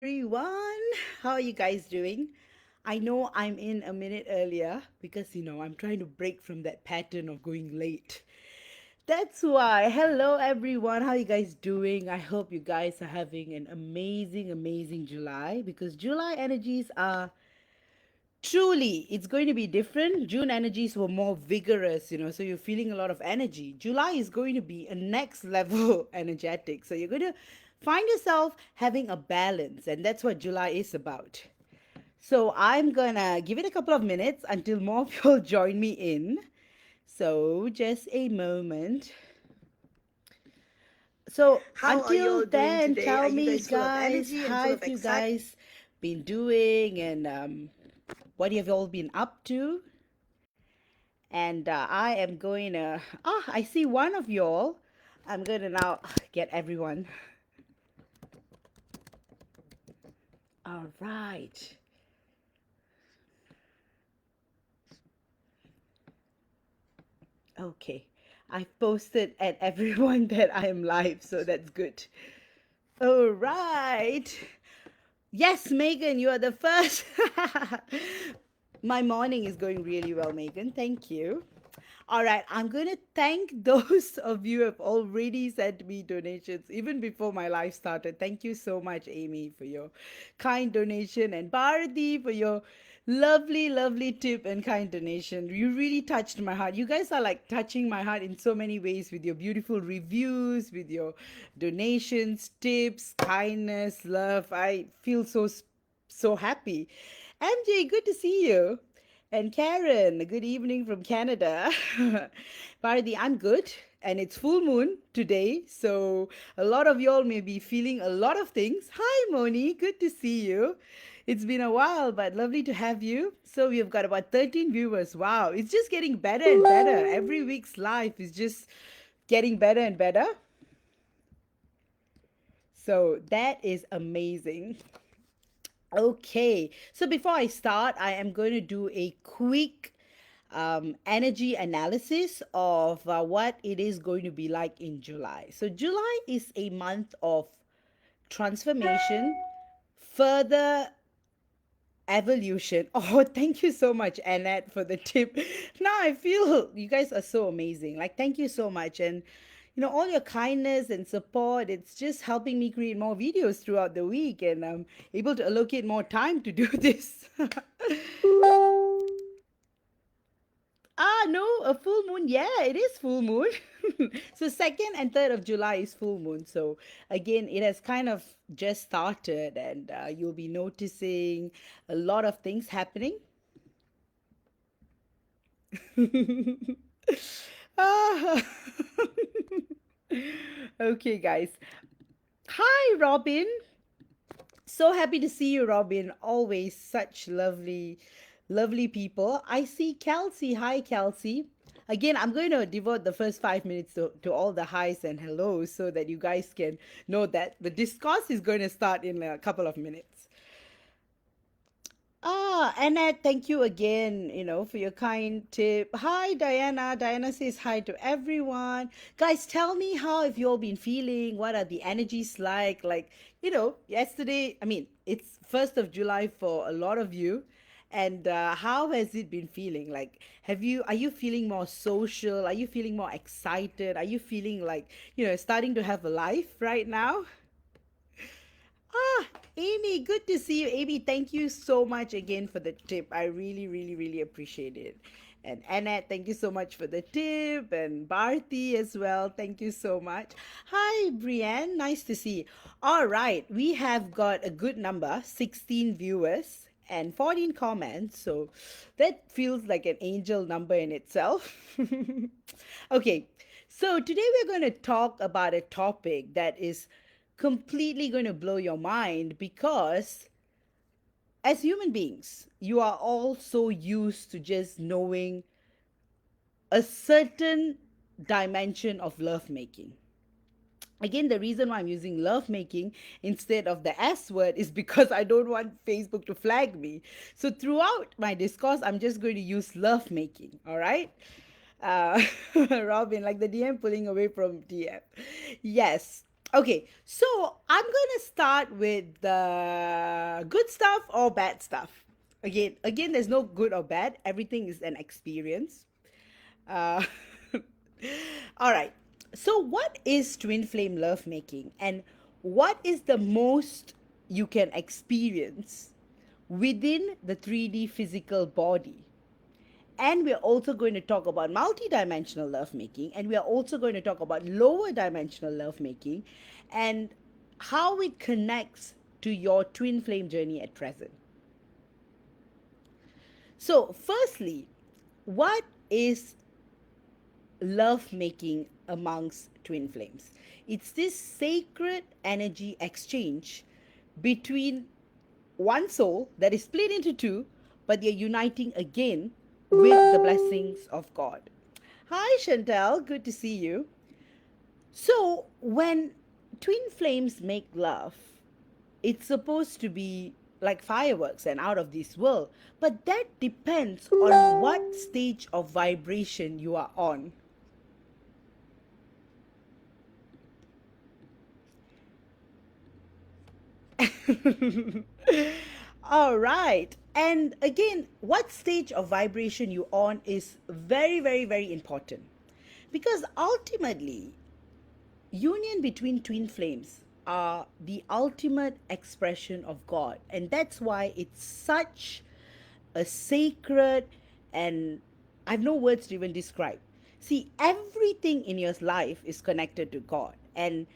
everyone. How are you guys doing? I know I'm in a minute earlier because I'm trying to break from that pattern of going late. That's why. Hello everyone. How are you guys doing? I hope you guys are having an amazing July because July energies are truly, it's going to be different. June energies were more vigorous, so you're feeling a lot of energy. July is going to be a next level energetic. So you're going to find yourself having a balance, and that's what July is about. So I'm gonna give it a couple of minutes until more people join me in. So just a moment. So How are until y'all doing then, today? Are tell you me, guys full of guys, energy and how full have of you excitement? guys been doing, and what have you all been up to? And I am going to. I see one of y'all. I'm going to now get everyone. All right. Okay. I've posted at everyone that I am live, so that's good. All right. Yes, Megan, you are the first. My morning is going really well, Megan. Thank you. All right, I'm going to thank those of you who have already sent me donations even before my live started. Thank you so much, Amy, for your kind donation, and Bharati for your lovely tip and kind donation. You really touched my heart. You guys are like touching my heart in so many ways with your beautiful reviews, with your donations, tips, kindness, love. I feel so happy. MJ, good to see you. And Karen, good evening from Canada. Bharati, I'm good. And it's full moon today. So a lot of y'all may be feeling a lot of things. Hi, Moni. Good to see you. It's been a while, but lovely to have you. So we've got about 13 viewers. Wow. It's just getting better and better. Every week's life is just getting better and better. So that is amazing. Okay, so before I start, I am going to do a quick energy analysis of what it is going to be like in July. So, July is a month of transformation, further evolution. Oh, thank you so much, Annette, for the tip. Now I feel you guys are so amazing. Like, thank you so much. And all your kindness and support, it's just helping me create more videos throughout the week, and I'm able to allocate more time to do this. No, a full moon. Yeah, it is full moon. So 2nd and 3rd of July is full moon. So again, it has kind of just started, and you'll be noticing a lot of things happening. Ah. Okay, guys. Hi, Robin. So happy to see you, Robin. Always such lovely people. I see Kelsey. Hi, Kelsey. Again, I'm going to devote the first 5 minutes to all the highs and hellos so that you guys can know that the discourse is going to start in a couple of minutes. Annette, thank you again, for your kind tip. Hi, Diana. Diana says hi to everyone. Guys, tell me how have you all been feeling? What are the energies like? Like, yesterday, I mean, it's 1st of July for a lot of you. And how has it been feeling? Like, are you feeling more social? Are you feeling more excited? Are you feeling like, starting to have a life right now? Amy, good to see you. Amy, thank you so much again for the tip. I really appreciate it. And Annette, thank you so much for the tip. And Bharti as well. Thank you so much. Hi, Brienne. Nice to see you. All right. We have got a good number, 16 viewers and 14 comments. So that feels like an angel number in itself. Okay. So today we're going to talk about a topic that is completely going to blow your mind because as human beings, you are all so used to just knowing a certain dimension of lovemaking. Again, the reason why I'm using lovemaking instead of the S word is because I don't want Facebook to flag me. So throughout my discourse, I'm just going to use lovemaking. All right. Uh, Robin, like the DM pulling away from DM. Yes. Okay, so I'm going to start with the good stuff or bad stuff. Again, there's no good or bad. Everything is an experience. Uh, all right. So, what is twin flame lovemaking, and what is the most you can experience within the 3D physical body? And we're also going to talk about multidimensional lovemaking, and we are also going to talk about lower dimensional lovemaking and how it connects to your twin flame journey at present. So, firstly, what is love making amongst twin flames? It's this sacred energy exchange between one soul that is split into two, but they're uniting again with the blessings of God. Hi, Chantel. Good to see you. So, when twin flames make love, it's supposed to be like fireworks and out of this world. But that depends on what stage of vibration you are on. All right. And again, what stage of vibration you on is very, very, very important. Because ultimately, union between twin flames are the ultimate expression of God. And that's why it's such a sacred, and I have no words to even describe. See, everything in your life is connected to God. And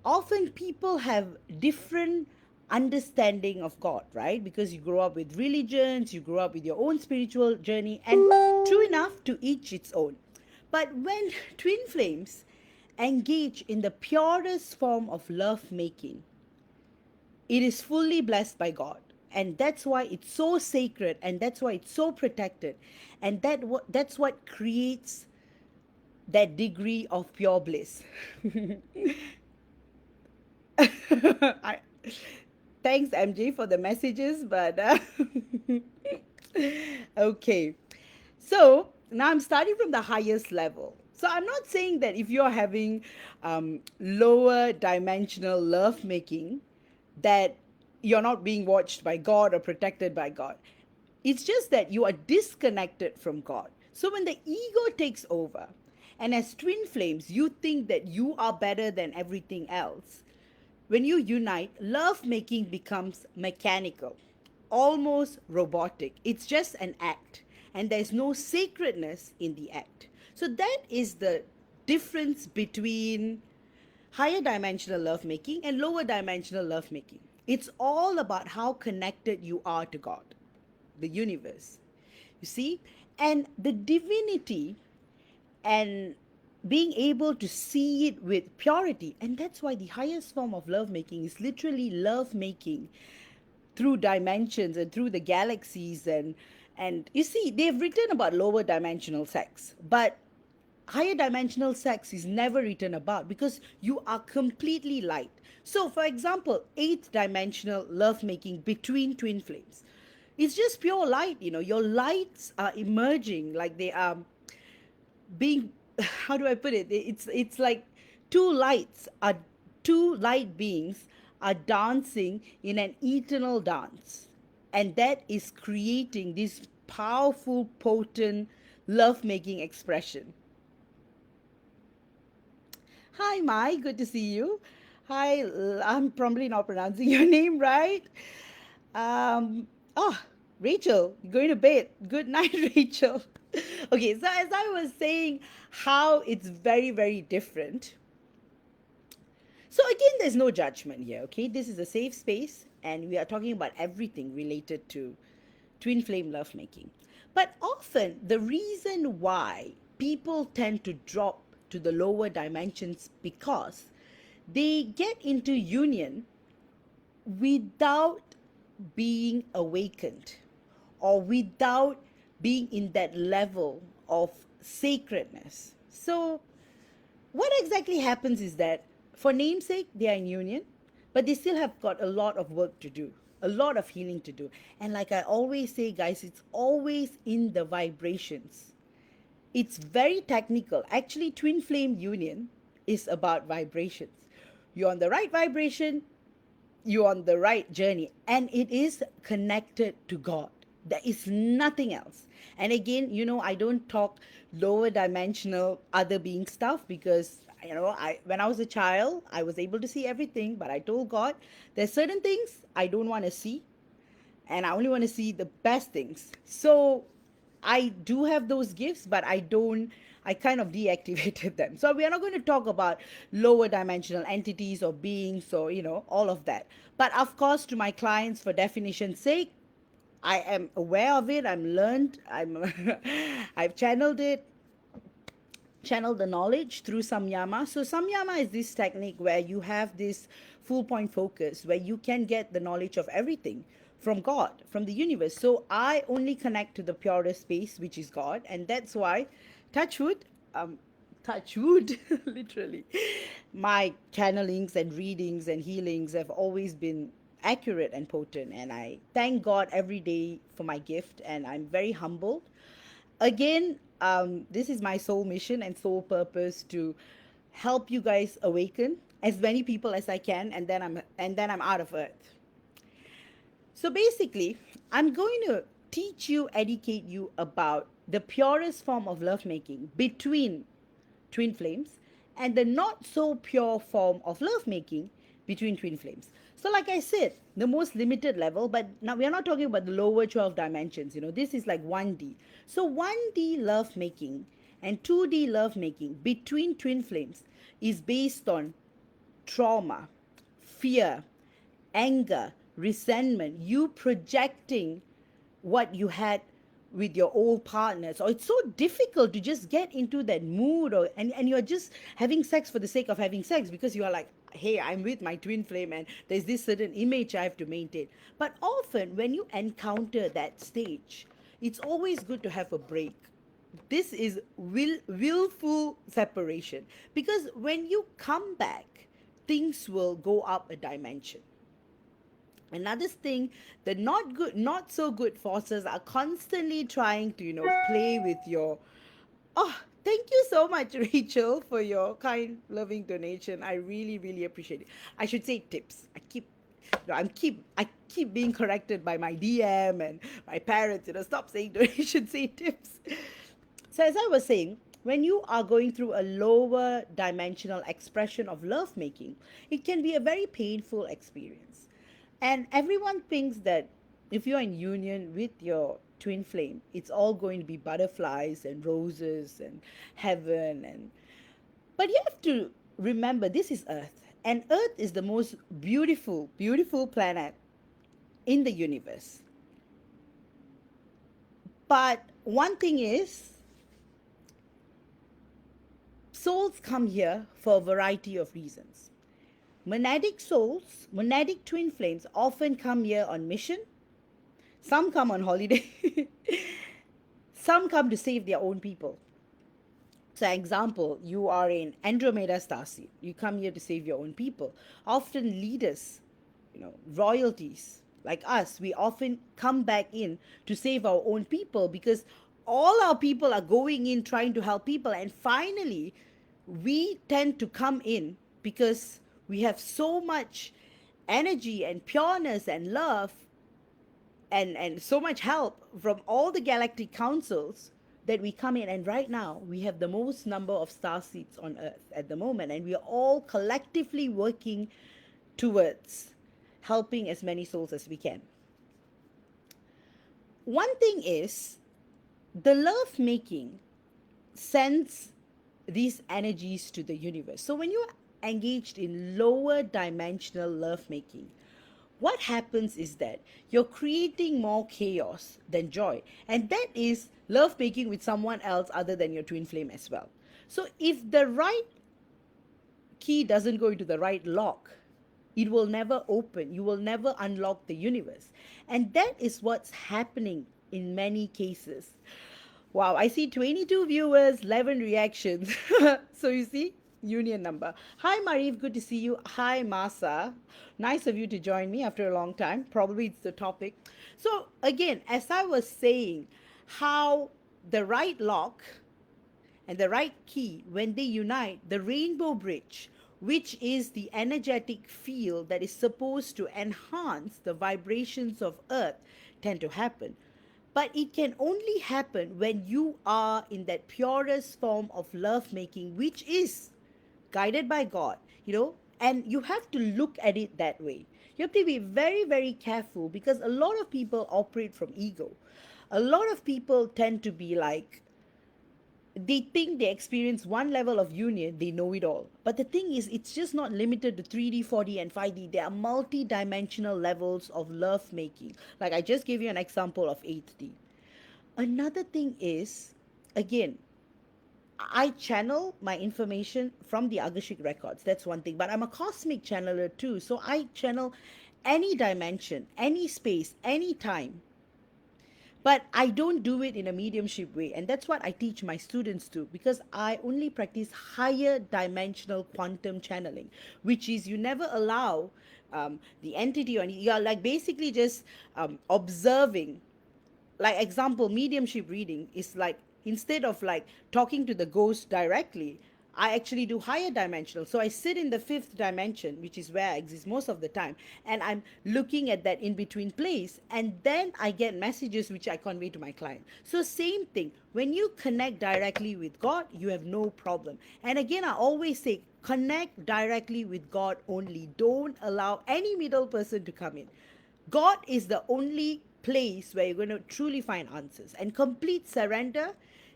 often people have different understanding of God, right? Because you grow up with religions, you grow up with your own spiritual journey, and true enough, to each its own. But when twin flames engage in the purest form of love making, it is fully blessed by God. And that's why it's so sacred, and that's why it's so protected. And that's what creates that degree of pure bliss. I, thanks, MJ, for the messages, but okay. So now I'm starting from the highest level. So I'm not saying that if you're having lower dimensional love making, that you're not being watched by God or protected by God. It's just that you are disconnected from God. So when the ego takes over, and as twin flames, you think that you are better than everything else. When you unite, love making becomes mechanical, almost robotic. It's just an act, and there's no sacredness in the act. So that is the difference between higher dimensional lovemaking and lower dimensional lovemaking. It's all about how connected you are to God, the universe. You see? And the divinity and being able to see it with purity. And that's why the highest form of lovemaking is literally lovemaking through dimensions and through the galaxies. And you see, they've written about lower dimensional sex, but higher dimensional sex is never written about because you are completely light. So, for example, eighth dimensional lovemaking between twin flames. It's just pure light, your lights are emerging like they are being how do I put it? It's like two lights are two light beings are dancing in an eternal dance. And that is creating this powerful, potent love-making expression. Hi, Mai. Good to see you. Hi, I'm probably not pronouncing your name right. Um, oh, Rachel, you're going to bed. Good night, Rachel. Okay, so as I was saying, how it's very, very different. So again, there's no judgment here, okay? This is a safe space, and we are talking about everything related to twin flame lovemaking. But often, the reason why people tend to drop to the lower dimensions because they get into union without being awakened or without being in that level of sacredness. So, what exactly happens is that for namesake, they are in union, but they still have got a lot of work to do, a lot of healing to do. And like I always say, guys, it's always in the vibrations. It's very technical. Actually, twin flame union is about vibrations. you're on the right vibration, you're on the right journey, and it is connected to God. There is nothing else. And again, I don't talk lower dimensional other being stuff, because I when I was a child, I was able to see everything, but I told God there's certain things I don't want to see, and I only want to see the best things. So I do have those gifts, but I kind of deactivated them. So we are not going to talk about lower dimensional entities or beings or, all of that. But of course, to my clients, for definition's sake, I am aware of it. I'm learned. I've channeled the knowledge through samyama. So samyama is this technique where you have this full point focus, where you can get the knowledge of everything from God, from the universe. So I only connect to the purest space, which is God, and that's why, touch wood, touch wood, literally, my channelings and readings and healings have always been accurate and potent, and I thank God every day for my gift, and I'm very humbled. Again, this is my soul mission and soul purpose, to help you guys awaken as many people as I can, and then I'm out of earth. So basically, I'm going to teach you, educate you about the purest form of lovemaking between twin flames, and the not so pure form of lovemaking between twin flames. So like I said, the most limited level, but now we are not talking about the lower 12 dimensions. This is like 1D. So 1D lovemaking and 2D lovemaking between twin flames is based on trauma, fear, anger, resentment, you projecting what you had with your old partners. Or it's so difficult to just get into that mood, and you're just having sex for the sake of having sex, because you are like, hey, I'm with my twin flame and there's this certain image I have to maintain. But often when you encounter that stage, it's always good to have a break. This is willful separation, because when you come back, things will go up a dimension. Another thing, the not so good forces are constantly trying to, play with your. Oh, thank you so much, Rachel, for your kind, loving donation. I really, really appreciate it. I should say tips. I keep being corrected by my DM and my parents. Stop saying donation, say tips. So as I was saying, when you are going through a lower dimensional expression of lovemaking, it can be a very painful experience. And everyone thinks that if you're in union with your twin flame, it's all going to be butterflies and roses and heaven. But you have to remember, this is Earth. And Earth is the most beautiful, beautiful planet in the universe. But one thing is, souls come here for a variety of reasons. Monadic souls, monadic twin flames often come here on mission. Some come on holiday. Some come to save their own people. So example, you are in Andromeda starseed. You come here to save your own people. Often leaders, royalties like us, we often come back in to save our own people, because all our people are going in trying to help people. And finally, we tend to come in because we have so much energy and pureness and love and so much help from all the galactic councils, that we come in. And right now, we have the most number of star seeds on Earth at the moment. And we are all collectively working towards helping as many souls as we can. One thing is, the love making sends these energies to the universe. So when you're engaged in lower dimensional love making, what happens is that you're creating more chaos than joy. And that is love making with someone else other than your twin flame as well. So if the right key doesn't go into the right lock, it will never open. You will never unlock the universe. And that is what's happening in many cases. Wow, I see 22 viewers, 11 reactions. So you see, union number. Hi Marif, good to see you. Hi Masa, nice of you to join me after a long time. Probably it's the topic. So again, as I was saying, how the right lock and the right key, when they unite, the rainbow bridge which is the energetic field that is supposed to enhance the vibrations of earth, tend to happen. But it can only happen when you are in that purest form of love making, which is guided by God, and you have to look at it that way. You have to be very, very careful because a lot of people operate from ego. A lot of people tend to be like, they think they experience one level of union, they know it all. But the thing is, it's just not limited to 3D, 4D, and 5D. There are multi-dimensional levels of love making. Like I just gave you an example of 8D. Another thing is, again, I channel my information from the Agashik records. That's one thing. But I'm a cosmic channeler too. So I channel any dimension, any space, any time. But I don't do it in a mediumship way. And that's what I teach my students to, because I only practice higher dimensional quantum channeling, which is you never allow the entity, or you're like basically just observing. Like example, mediumship reading is like, instead of like talking to the ghost directly, I actually do higher dimensional. So I sit in the fifth dimension, which is where I exist most of the time, and I'm looking at that in between place, and then I get messages which I convey to my client. So same thing, when you connect directly with God, you have no problem. And again, I always say, connect directly with God only. Don't allow any middle person to come in. God is the only place where you're going to truly find answers, and complete surrender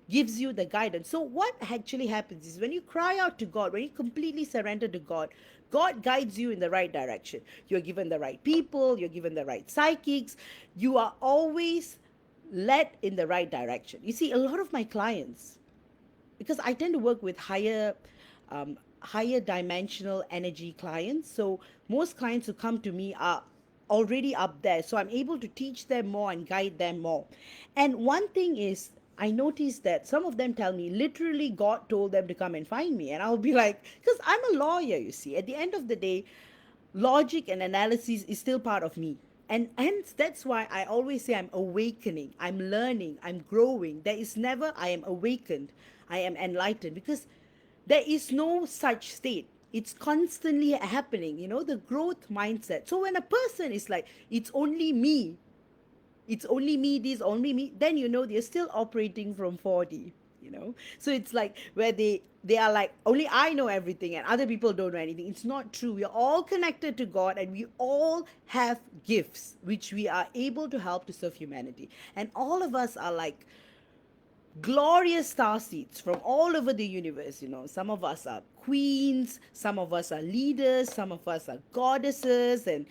gives you the guidance. So what actually happens is, when you cry out to God, when you completely surrender to God, God guides you in the right direction. You're given the right people, you're given the right psychics, you are always led in the right direction. You see, a lot of my clients, because I tend to work with higher dimensional energy clients, so most clients who come to me are already up there, so I'm able to teach them more and guide them more. And one thing is, I noticed that some of them tell me literally God told them to come and find me, and I'll be like, because I'm a lawyer, you see, at the end of the day, logic and analysis is still part of me. And hence, that's why I always say I'm awakening, I'm learning, I'm growing. There is never I am awakened, I am enlightened, because there is no such state. It's constantly happening, the growth mindset. So when a person is like, it's only me, this, only me, then they're still operating from 4D. So it's like where they are like, only I know everything and other people don't know anything. It's not true. We are all connected to God, and we all have gifts which we are able to help to serve humanity. And all of us are like glorious star seeds from all over the universe. Some of us are queens, some of us are leaders, some of us are goddesses, and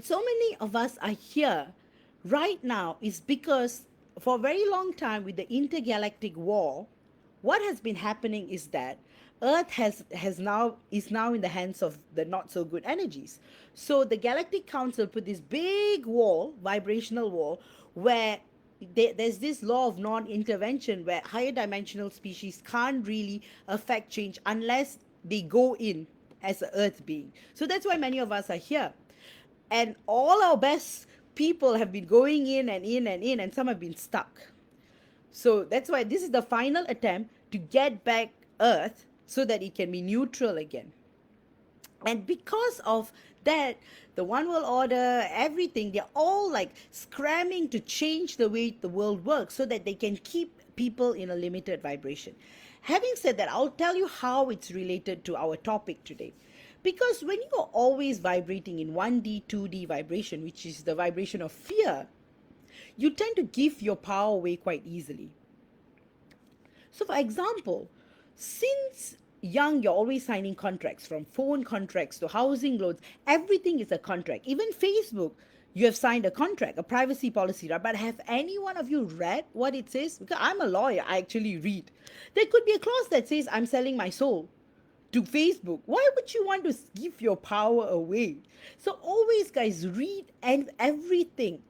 so many of us are here right now is because for a very long time, with the intergalactic war, what has been happening is that Earth is now in the hands of the not so good energies. So the Galactic Council put this big wall, vibrational wall, where there's this law of non-intervention, where higher dimensional species can't really affect change unless they go in as an Earth being. So that's why many of us are here. And all our best people have been going in and in and in, and some have been stuck. So that's why this is the final attempt to get back Earth so that it can be neutral again. And because of that, the One World Order, everything, they're all like scrambling to change the way the world works so that they can keep people in a limited vibration. Having said that, I'll tell you how it's related to our topic today. Because when you're always vibrating in 1D, 2D vibration, which is the vibration of fear, you tend to give your power away quite easily. So for example, since young, you're always signing contracts, from phone contracts to housing loans. Everything is a contract. Even Facebook, you have signed a contract, a privacy policy, right? But have any one of you read what it says? Because I'm a lawyer, I actually read. There could be a clause that says, I'm selling my soul to Facebook. Why would you want to give your power away? So always, guys, read and everything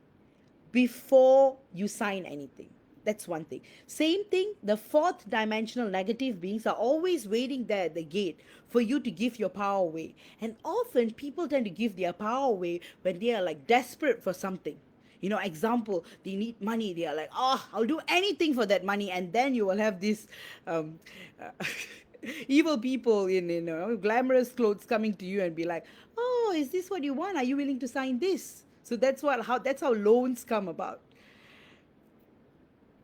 before you sign anything. That's one thing. Same thing, the fourth dimensional negative beings are always waiting there at the gate for you to give your power away. And often people tend to give their power away when they are like desperate for something. Example, they need money. They are like, oh, I'll do anything for that money. And then you will have this Evil people in glamorous clothes coming to you and be like, "Oh, is this what you want? Are you willing to sign this?" So that's how loans come about.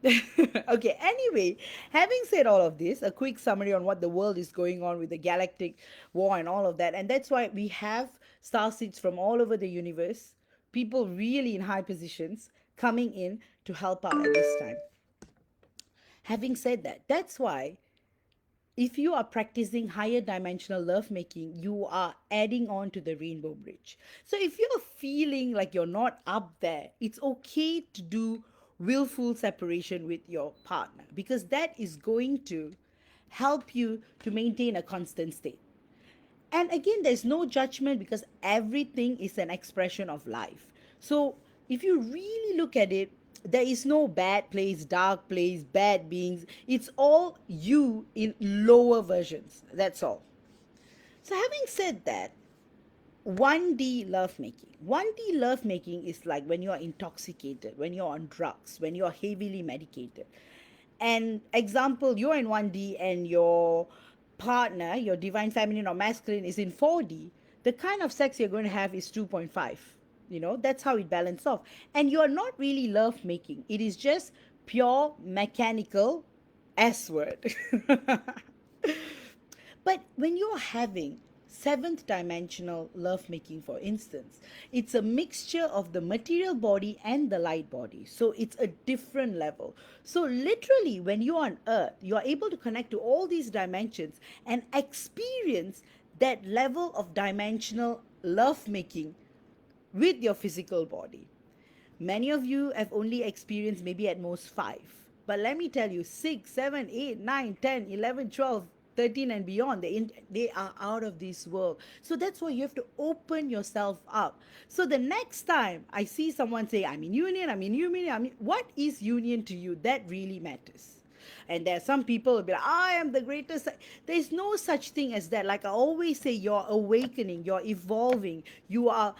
Okay, anyway, having said all of this, a quick summary on what the world is going on with the galactic war and all of that. And that's why we have starseeds from all over the universe, people really in high positions coming in to help out at this time. Having said that, that's why if you are practicing higher dimensional lovemaking, you are adding on to the rainbow bridge. So if you're feeling like you're not up there, it's okay to do willful separation with your partner, because that is going to help you to maintain a constant state. And again, there's no judgment, because everything is an expression of life. So if you really look at it, there is no bad place, dark place, bad beings. It's all you in lower versions. That's all. So having said that, 1D lovemaking. 1D lovemaking is like when you're intoxicated, when you're on drugs, when you're heavily medicated. And example, you're in 1D and your partner, your divine feminine or masculine, is in 4D. The kind of sex you're going to have is 2.5. That's how it balances off. And you're not really love making, it is just pure mechanical S word. But when you're having seventh dimensional lovemaking, for instance, it's a mixture of the material body and the light body. So it's a different level. So literally, when you're on earth, you're able to connect to all these dimensions and experience that level of dimensional lovemaking with your physical body. Many of you have only experienced maybe at most 5. But let me tell you, 6, 7, 8, 9, 10, 11, 12, 13 and beyond, they are out of this world. So that's why you have to open yourself up. So the next time I see someone say, I'm in union, what is union to you? That really matters. And there are some people who will be like, I am the greatest. There's no such thing as that. Like I always say, you're awakening, you're evolving, you are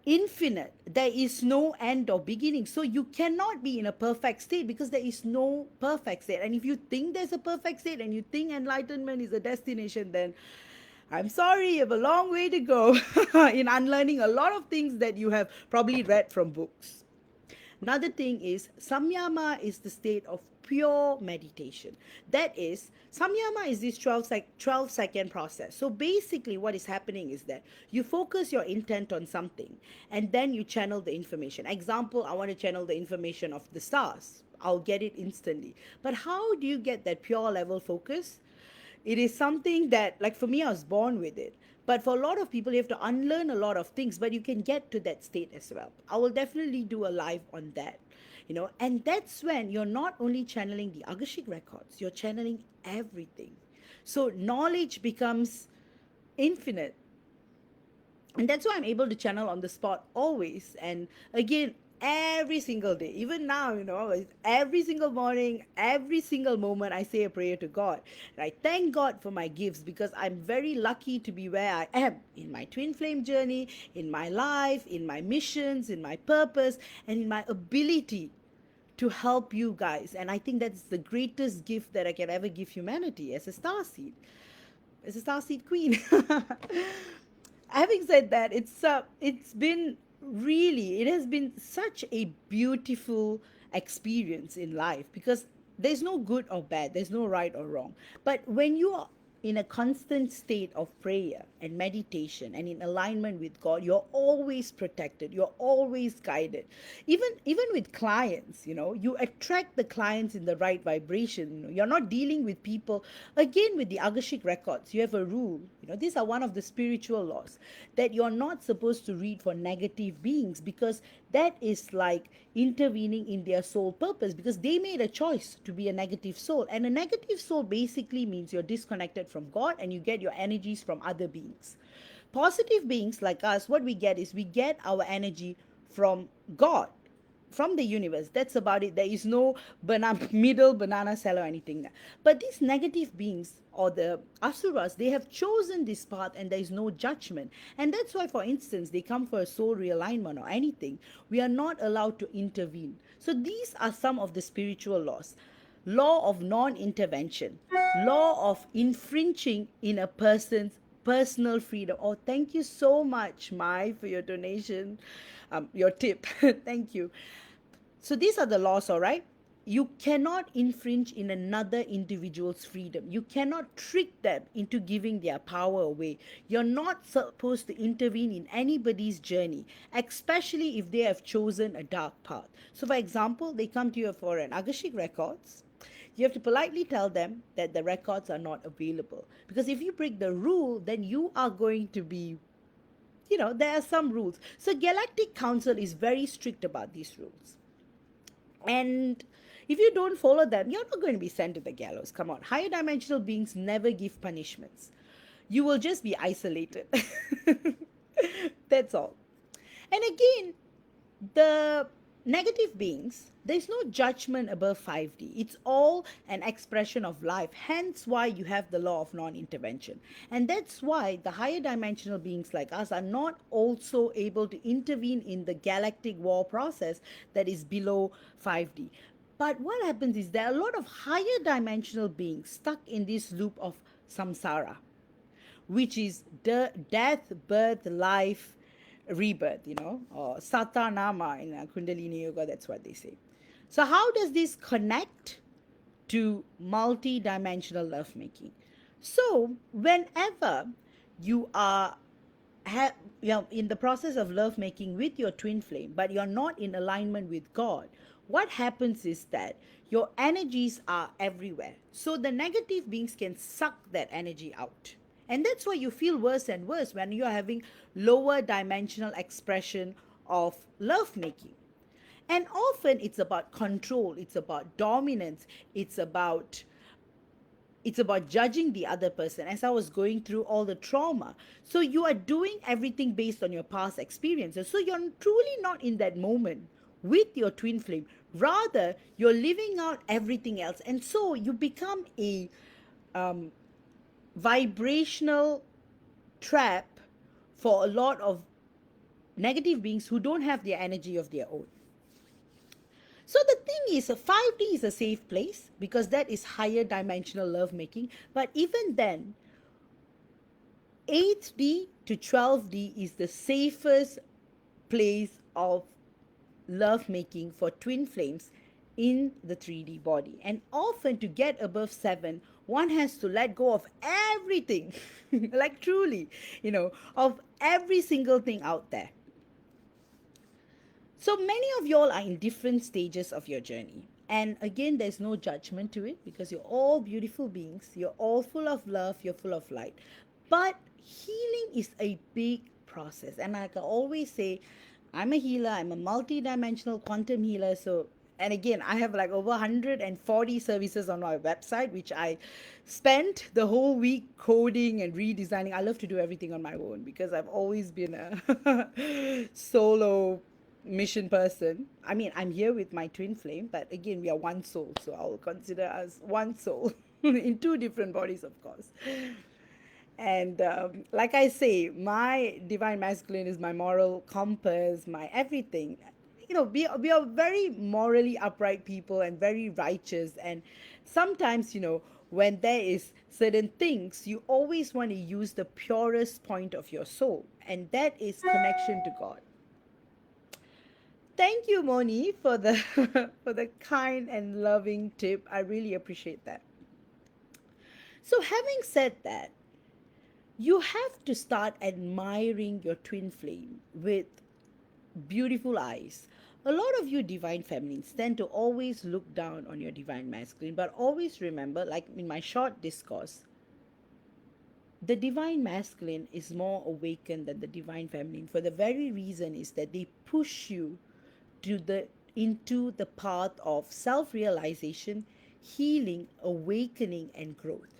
infinite. There is no end or beginning. So you cannot be in a perfect state, because there is no perfect state. And if you think there's a perfect state and you think enlightenment is a destination, then I'm sorry, you have a long way to go in unlearning a lot of things that you have probably read from books. Another thing is, samyama is the state of pure meditation. That is, samyama is this 12-second process. So basically what is happening is that you focus your intent on something and then you channel the information. Example, I want to channel the information of the stars. I'll get it instantly. But how do you get that pure level focus? It is something that, like for me, I was born with it. But for a lot of people, you have to unlearn a lot of things, but you can get to that state as well. I will definitely do a live on that. And that's when you're not only channeling the Akashic records, you're channeling everything. So knowledge becomes infinite. And that's why I'm able to channel on the spot always. And again, every single day, even now, every single morning, every single moment, I say a prayer to God. And I thank God for my gifts, because I'm very lucky to be where I am in my twin flame journey, in my life, in my missions, in my purpose, and in my ability to help you guys. And I think that's the greatest gift that I can ever give humanity as a starseed, queen. Having said that, it has been such a beautiful experience in life, because there's no good or bad, there's no right or wrong. But when you are in a constant state of prayer and meditation and in alignment with God, you're always protected, you're always guided. Even with clients, you attract the clients in the right vibration. You're not dealing with people. Again, with the Akashic records, you have a rule. These are one of the spiritual laws, that you're not supposed to read for negative beings, because that is like intervening in their soul purpose, because they made a choice to be a negative soul. And a negative soul basically means you're disconnected from God and you get your energies from other beings. Positive beings like us, what we get is we get our energy from God, from the universe. That's about it. There is no middle banana cell or anything there. But these negative beings, or the asuras, they have chosen this path and there is no judgment. And that's why, for instance, they come for a soul realignment or anything, we are not allowed to intervene. So these are some of the spiritual laws. law of non-intervention, law of infringing in a person's personal freedom. Oh, thank you so much, Mai, for your donation, your tip. Thank you. So these are the laws, all right? You cannot infringe in another individual's freedom. You cannot trick them into giving their power away. You're not supposed to intervene in anybody's journey, especially if they have chosen a dark path. So, for example, they come to you for an Akashic records. You have to politely tell them that the records are not available. Because if you break the rule, then you are going to be, there are some rules. So, Galactic Council is very strict about these rules. And if you don't follow them, you're not going to be sent to the gallows. Come on. Higher dimensional beings never give punishments. You will just be isolated. That's all. And again, the negative beings, there's no judgment above 5D. It's all an expression of life. Hence why you have the law of non-intervention. And that's why the higher dimensional beings like us are not also able to intervene in the galactic war process that is below 5D. But what happens is there are a lot of higher dimensional beings stuck in this loop of samsara, which is death, birth, life, rebirth, or satanama in Kundalini Yoga, that's what they say. So how does this connect to multi-dimensional lovemaking? So whenever you are in the process of lovemaking with your twin flame, but you're not in alignment with God, what happens is that your energies are everywhere. So the negative beings can suck that energy out. And that's why you feel worse and worse when you're having lower dimensional expression of lovemaking. And often it's about control, it's about dominance, it's about judging the other person as I was going through all the trauma. So you are doing everything based on your past experiences. So you're truly not in that moment with your twin flame. Rather, you're living out everything else. And so you become a vibrational trap for a lot of negative beings who don't have their energy of their own. So the thing is, 5D is a safe place because that is higher dimensional lovemaking. But even then, 8D to 12D is the safest place of lovemaking for twin flames in the 3D body. And often to get above 7, one has to let go of everything, like truly, of every single thing out there. So many of y'all are in different stages of your journey. And again, there's no judgment to it because you're all beautiful beings. You're all full of love. You're full of light. But healing is a big process. And like I always say, I'm a healer. I'm a multi-dimensional quantum healer. And again, I have like over 140 services on my website, which I spent the whole week coding and redesigning. I love to do everything on my own because I've always been a solo mission person. I mean, I'm here with my twin flame, but again, we are one soul. So I'll consider us one soul in 2 different bodies, of course. And like I say, my divine masculine is my moral compass, my everything. We are very morally upright people and very righteous. And sometimes, when there is certain things, you always want to use the purest point of your soul. And that is connection to God. Thank you, Moni, for the for the kind and loving tip. I really appreciate that. So having said that, you have to start admiring your twin flame with beautiful eyes. A lot of you divine feminines tend to always look down on your divine masculine, but always remember, like in my short discourse, the divine masculine is more awakened than the divine feminine for the very reason is that they push you into the path of self-realization, healing, awakening, and growth.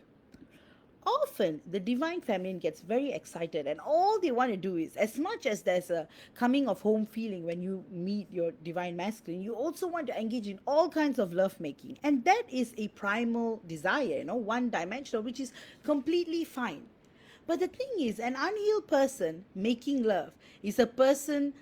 Often the divine feminine gets very excited and all they want to do is, as much as there's a coming of home feeling when you meet your divine masculine, you also want to engage in all kinds of love making, and that is a primal desire, one dimensional, which is completely fine. But the thing is, an unhealed person making love is a person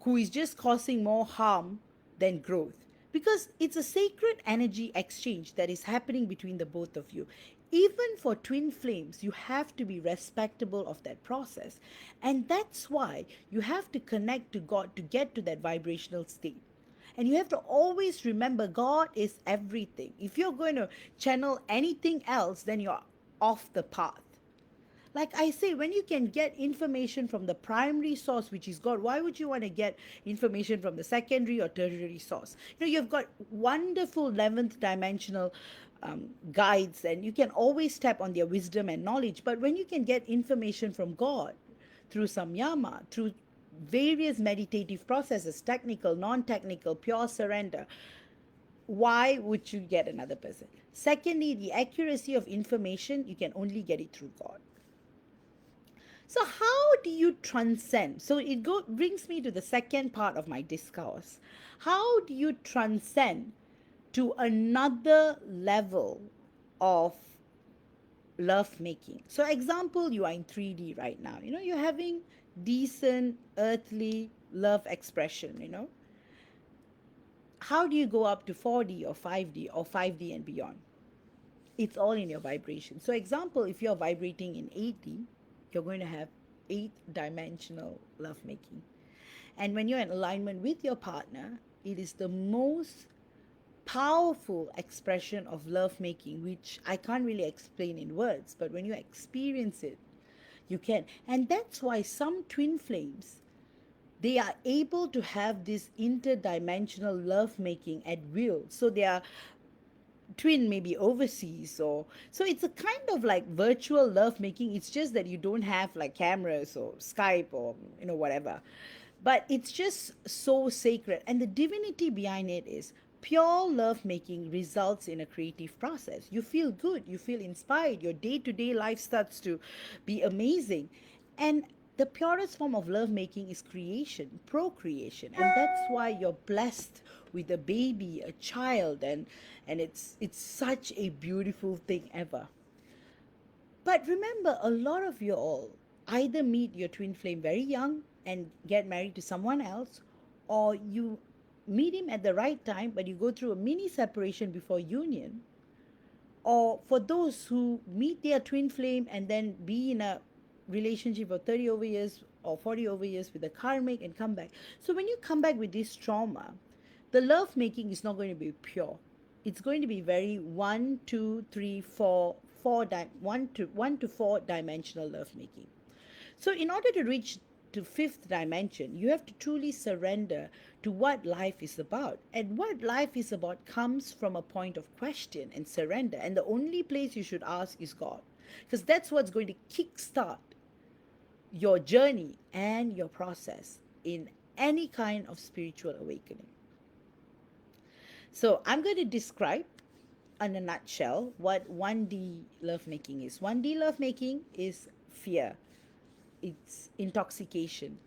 who is just causing more harm than growth. because it's a sacred energy exchange that is happening between the both of you. Even for twin flames, you have to be respectable of that process. And that's why you have to connect to God to get to that vibrational state. And you have to always remember God is everything. If you're going to channel anything else, then you're off the path. Like I say, when you can get information from the primary source, which is God, why would you want to get information from the secondary or tertiary source? You've got wonderful 11th dimensional guides, and you can always tap on their wisdom and knowledge. But when you can get information from God through samyama, through various meditative processes, technical, non-technical, pure surrender, why would you get another person? Secondly, the accuracy of information, you can only get it through God. So how do you transcend? So it brings me to the second part of my discourse. How do you transcend to another level of love making? So example, you are in 3D right now. You're having decent earthly love expression. How do you go up to 4D or 5D or 5D and beyond? It's all in your vibration. So example, if you're vibrating in 8D, you're going to have 8th-dimensional lovemaking. And when you're in alignment with your partner, it is the most powerful expression of lovemaking, which I can't really explain in words, but when you experience it, you can. And that's why some twin flames, they are able to have this interdimensional lovemaking at will. So they are twin maybe overseas, or so it's a kind of like virtual love making. It's just that you don't have like cameras or Skype or whatever, but it's just so sacred, and the divinity behind it is pure love making results in a creative process. You feel good, you feel inspired, your day-to-day life starts to be amazing. And the purest form of love making is creation, procreation, and that's why you're blessed with a baby, a child, and it's such a beautiful thing ever. But remember, a lot of you all either meet your twin flame very young and get married to someone else, or you meet him at the right time but you go through a mini separation before union, or for those who meet their twin flame and then be in a relationship for 30 over years or 40 over years with a karmic and come back. So when you come back with this trauma, the love making is not going to be pure. It's going to be very 1, 2, 3, 4, 1 to 4 dimensional love making. So in order to reach to 5th dimension, you have to truly surrender to what life is about. And what life is about comes from a point of question and surrender. And the only place you should ask is God, because that's what's going to kickstart your journey and your process in any kind of spiritual awakening. So I'm going to describe in a nutshell what 1D lovemaking is. 1D lovemaking is fear. It's intoxication.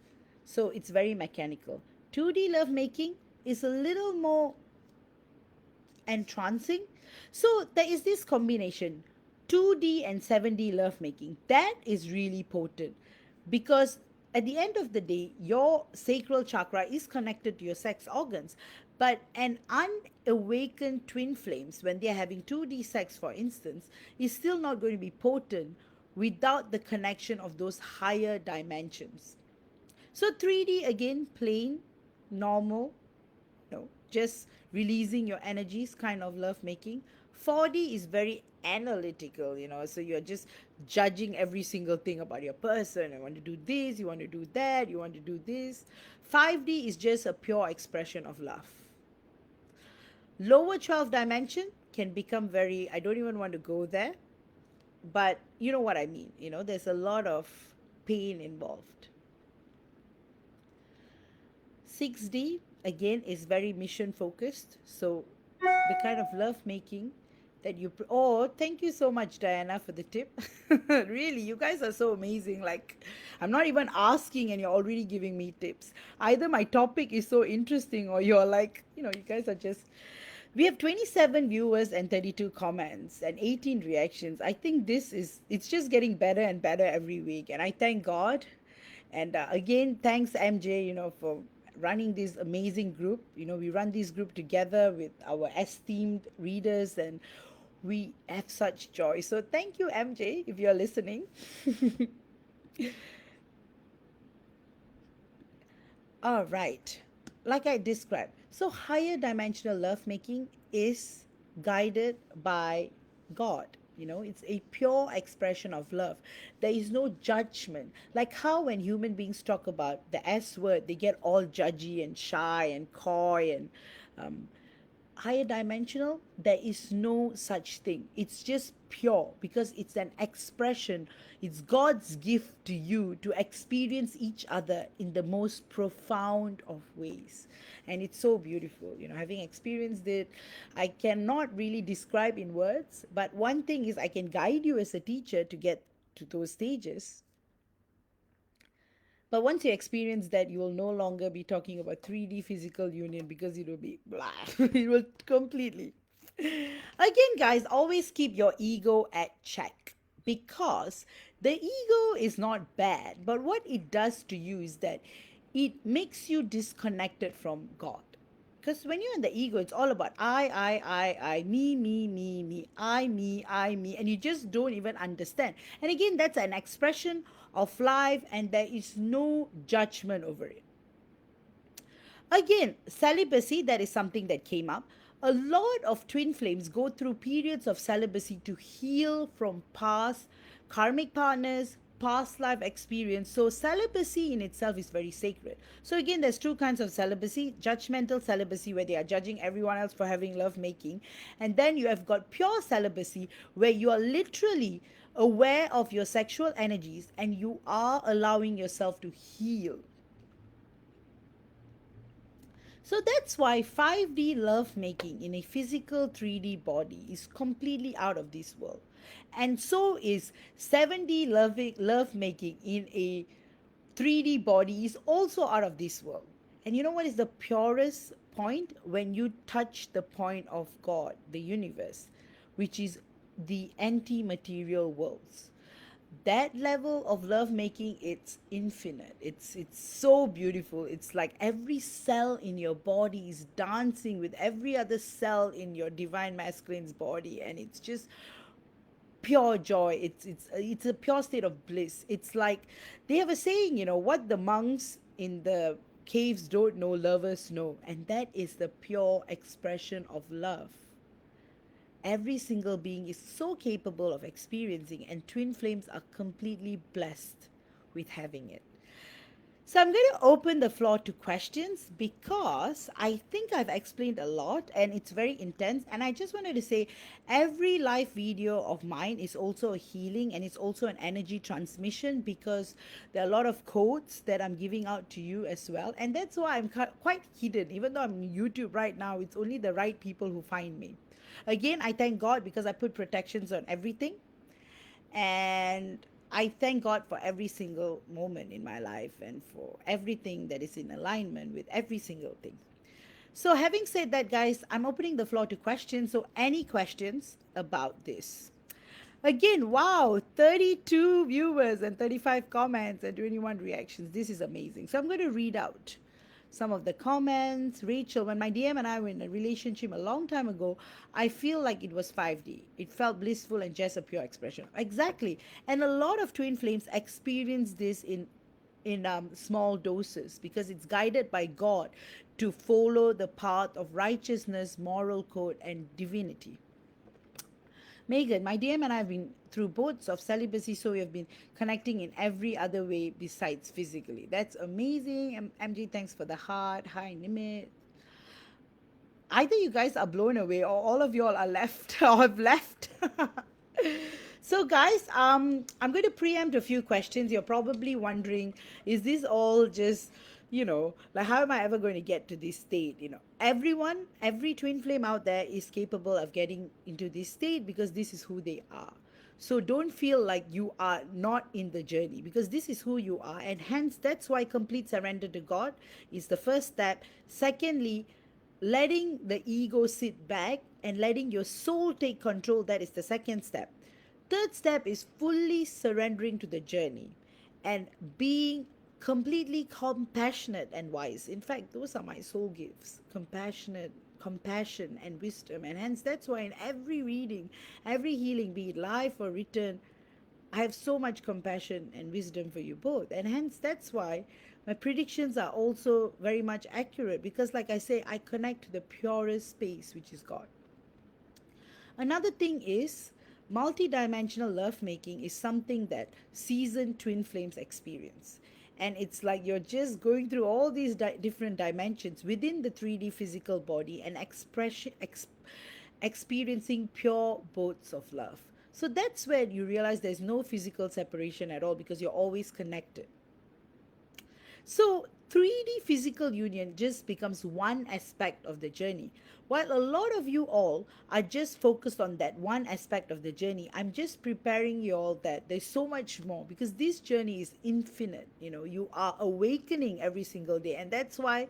So it's very mechanical. 2D lovemaking is a little more entrancing. So there is this combination, 2D and 7D lovemaking. That is really potent, because at the end of the day, your sacral chakra is connected to your sex organs. But an unawakened twin flames, when they're having 2D sex, for instance, is still not going to be potent without the connection of those higher dimensions. So 3D, again, plain, normal, just releasing your energies kind of love making. 4D is very analytical, so you're just judging every single thing about your person. You want to do this, you want to do that, you want to do this. 5D is just a pure expression of love. Lower 12th dimension can become very, I don't even want to go there, but you know what I mean. There's a lot of pain involved. 6D, again, is very mission focused. So the kind of love making that you... Oh, thank you so much, Diana, for the tip. Really, you guys are so amazing. Like, I'm not even asking and you're already giving me tips. Either my topic is so interesting, or you're like, you guys are just... We have 27 viewers and 32 comments and 18 reactions. I think it's just getting better and better every week. And I thank God. And again, thanks, MJ, for running this amazing group. We run this group together with our esteemed readers, and we have such joy. So thank you, MJ, if you're listening. All right. Like I described, so higher dimensional lovemaking is guided by God. It's a pure expression of love. There is no judgment. Like how when human beings talk about the S word, they get all judgy and shy and coy and um, higher dimensional, there is no such thing. It's just pure because it's an expression. It's God's gift to you to experience each other in the most profound of ways. And it's so beautiful. Having experienced it, I cannot really describe in words, but one thing is I can guide you as a teacher to get to those stages. But once you experience that, you will no longer be talking about 3D physical union because it will be blah. It will completely. Again, guys, always keep your ego at check because the ego is not bad, but what it does to you is that it makes you disconnected from God. Because when you're in the ego, it's all about I, me, I, me, and you just don't even understand. And again, that's an expression of life, and there is no judgment over it. Again, celibacy, that is something that came up. A lot of twin flames go through periods of celibacy to heal from past karmic partners, past life experience. So celibacy in itself is very sacred. So again, there's two kinds of celibacy: judgmental celibacy, where they are judging everyone else for having love making, and then you have got pure celibacy, where you are literally aware of your sexual energies and you are allowing yourself to heal. So that's why 5D love making in a physical 3D body is completely out of this world. And so is 7D love making in a 3D body is also out of this world. And you know what is the purest point? When you touch the point of God, the universe, which is the anti-material worlds. That level of love making, it's infinite. It's so beautiful. It's like every cell in your body is dancing with every other cell in your divine masculine's body, and it's just pure joy. It's a pure state of bliss. It's like they have a saying, what the monks in the caves don't know, lovers know, and that is the pure expression of love. Every single being is so capable of experiencing, and twin flames are completely blessed with having it. So I'm going to open the floor to questions because I think I've explained a lot and it's very intense. And I just wanted to say every live video of mine is also a healing, and it's also an energy transmission because there are a lot of codes that I'm giving out to you as well. And that's why I'm quite hidden. Even though I'm on YouTube right now, it's only the right people who find me. Again, I thank God because I put protections on everything. And I thank God for every single moment in my life and for everything that is in alignment with every single thing. So having said that, guys, I'm opening the floor to questions. So any questions about this? Again, wow, 32 viewers and 35 comments and 21 reactions. This is amazing. So I'm going to read out some of the comments. Rachel, when my DM and I were in a relationship a long time ago, I feel like it was 5D. It felt blissful and just a pure expression. Exactly. And a lot of twin flames experience this in small doses because it's guided by God to follow the path of righteousness, moral code, and divinity. Megan, my DM and I have been through boats of celibacy, so we have been connecting in every other way besides physically. That's amazing. MG, thanks for the heart. Hi, Nimit. Either you guys are blown away or all of y'all are left or have left. So guys, I'm going to preempt a few questions. You're probably wondering, is this all just, like how am I ever going to get to this state? Everyone, every twin flame out there is capable of getting into this state because this is who they are. So don't feel like you are not in the journey because this is who you are. And hence, that's why complete surrender to God is the first step. Secondly, letting the ego sit back and letting your soul take control, that is the second step. Third step is fully surrendering to the journey and being completely compassionate and wise. In fact, those are my soul gifts: compassionate, compassion, and wisdom. And hence, that's why in every reading, every healing, be it live or written, I have so much compassion and wisdom for you both. And hence, that's why my predictions are also very much accurate, because, like I say, I connect to the purest space, which is God. Another thing is, multidimensional lovemaking is something that seasoned twin flames experience. And it's like you're just going through all these different dimensions within the 3D physical body and experiencing pure boats of love. So that's where you realize there's no physical separation at all, because you're always connected. So 3D physical union just becomes one aspect of the journey. While a lot of you all are just focused on that one aspect of the journey, I'm just preparing you all that there's so much more, because this journey is infinite. You know, you are awakening every single day. And that's why,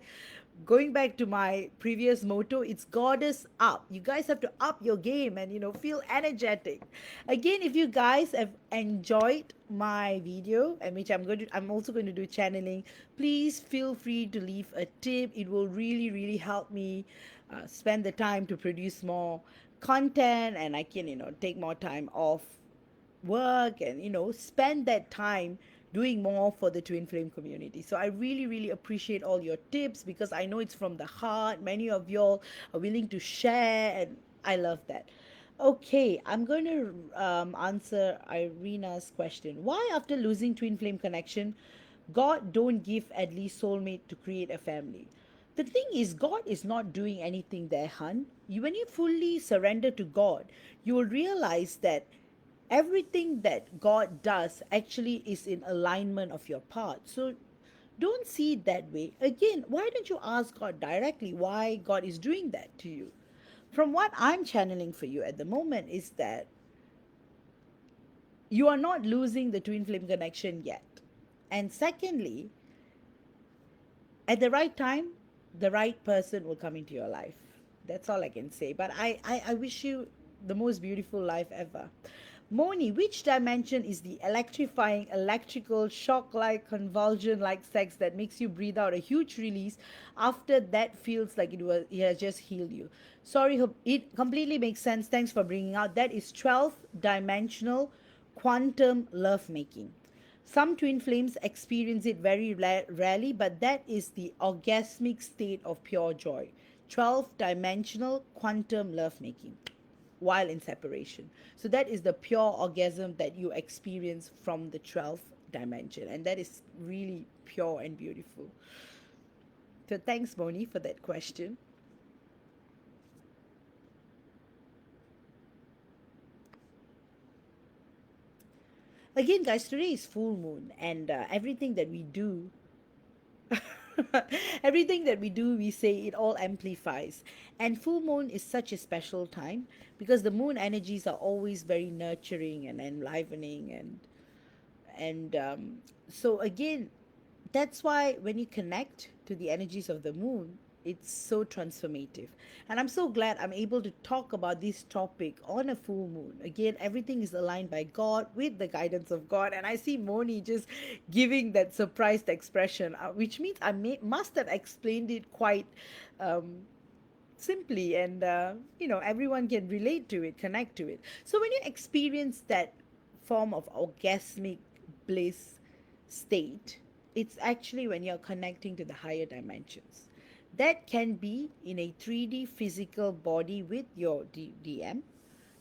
going back to my previous motto, it's goddess up. You guys have to up your game and, feel energetic. Again, if you guys have enjoyed my video, and which I'm also going to do channeling, please feel free to leave a tip. It will really, really help me spend the time to produce more content, and I can, take more time off work and, spend that time doing more for the twin flame community. So I really, really appreciate all your tips, because I know it's from the heart. Many of y'all are willing to share, and I love that. Okay, I'm going to answer Irina's question. Why, after losing twin flame connection, God don't give at least soulmate to create a family? The thing is, God is not doing anything there, hun. When you fully surrender to God, you will realize that everything that God does actually is in alignment of your path. So don't see it that way. Again, why don't you ask God directly why God is doing that to you? From what I'm channeling for you at the moment is that you are not losing the twin flame connection yet. And secondly, at the right time, the right person will come into your life. That's all I can say. But I wish you the most beautiful life ever. Moni, which dimension is the electrifying, electrical, shock like, convulsion like sex that makes you breathe out a huge release after that feels like it has just healed you? Sorry, it completely makes sense. Thanks for bringing out. That is 12th dimensional quantum love making. Some twin flames experience it very rarely, but that is the orgasmic state of pure joy. 12th dimensional quantum lovemaking while in separation. So that is the pure orgasm that you experience from the 12th dimension. And that is really pure and beautiful. So thanks, Moni, for that question. Again, guys, today is full moon, and everything that we do everything that we do, we say it all amplifies. And full moon is such a special time, because the moon energies are always very nurturing and enlivening, and so again, that's why when you connect to the energies of the moon, it's so transformative. And I'm so glad I'm able to talk about this topic on a full moon. Again, everything is aligned by God, with the guidance of God. And I see Moni just giving that surprised expression, which means must have explained it quite um, simply, and everyone can relate to it, connect to it. So when you experience that form of orgasmic bliss state, it's actually when you're connecting to the higher dimensions. That can be in a 3D physical body with your DM.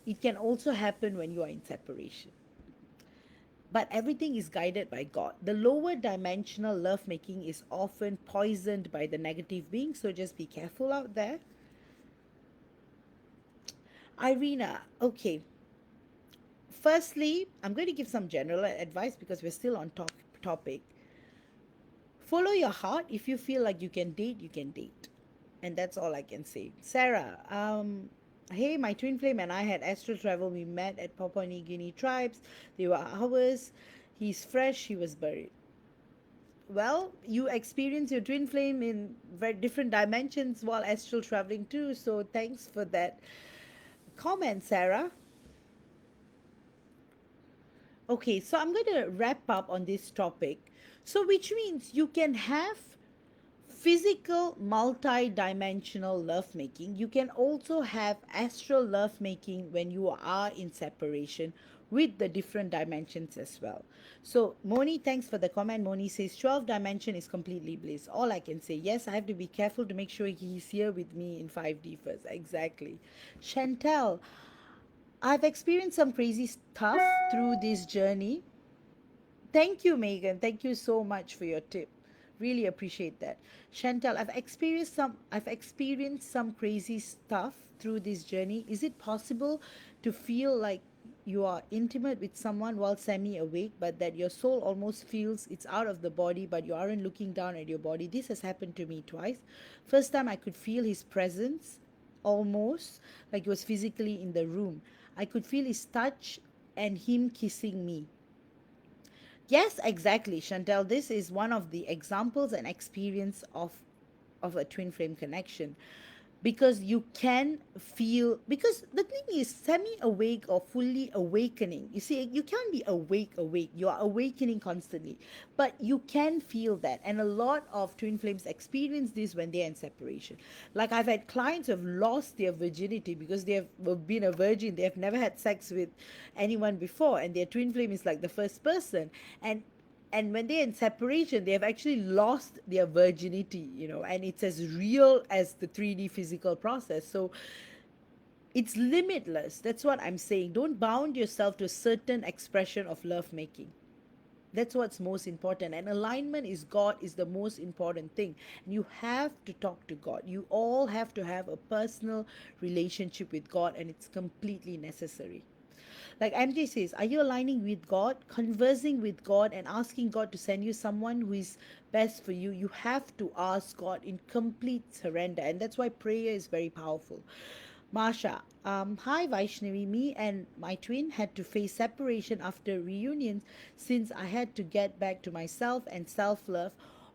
It can also happen when you are in separation. But everything is guided by God. The lower dimensional lovemaking is often poisoned by the negative beings, so just be careful out there. Irina, okay. Firstly, I'm going to give some general advice, because we're still on topic. Follow your heart. If you feel like you can date, you can date. And that's all I can say. Sarah, hey, my twin flame and I had astral travel. We met at Papua New Guinea tribes. They were ours. He's fresh. He was buried. Well, you experience your twin flame in very different dimensions while astral traveling too. So thanks for that comment, Sarah. Okay, so I'm going to wrap up on this topic. So, which means you can have physical multi-dimensional lovemaking. You can also have astral lovemaking when you are in separation with the different dimensions as well. So Moni, thanks for the comment. Moni says 12 dimension is completely bliss. All I can say, yes, I have to be careful to make sure he's here with me in 5D first. Exactly. Chantel, I've experienced some crazy stuff through this journey. Thank you, Megan. Thank you so much for your tip. Really appreciate that. Chantal, I've experienced some crazy stuff through this journey. Is it possible to feel like you are intimate with someone while semi awake, but that your soul almost feels it's out of the body, but you aren't looking down at your body? This has happened to me twice. First time I could feel his presence almost like he was physically in the room. I could feel his touch and him kissing me. Yes, exactly, Chantel. This is one of the examples and experience of a twin flame connection, because you can feel, because the thing is semi awake or fully awakening, you see, you can't be awake, you are awakening constantly, but you can feel that. And a lot of twin flames experience this when they're in separation. Like, I've had clients who have lost their virginity because they have been a virgin, they have never had sex with anyone before, and their twin flame is like the first person. And when they're in separation, they have actually lost their virginity, and it's as real as the 3D physical process. So it's limitless. That's what I'm saying. Don't bound yourself to a certain expression of love making. That's what's most important. And alignment is God is the most important thing. And you have to talk to God. You all have to have a personal relationship with God, and it's completely necessary. Like MJ says, are you aligning with God, conversing with God, and asking God to send you someone who is best for you? You have to ask God in complete surrender. And that's why prayer is very powerful. Marsha, hi Vaishnavi. Me and my twin had to face separation after reunions since I had to get back to myself and self love,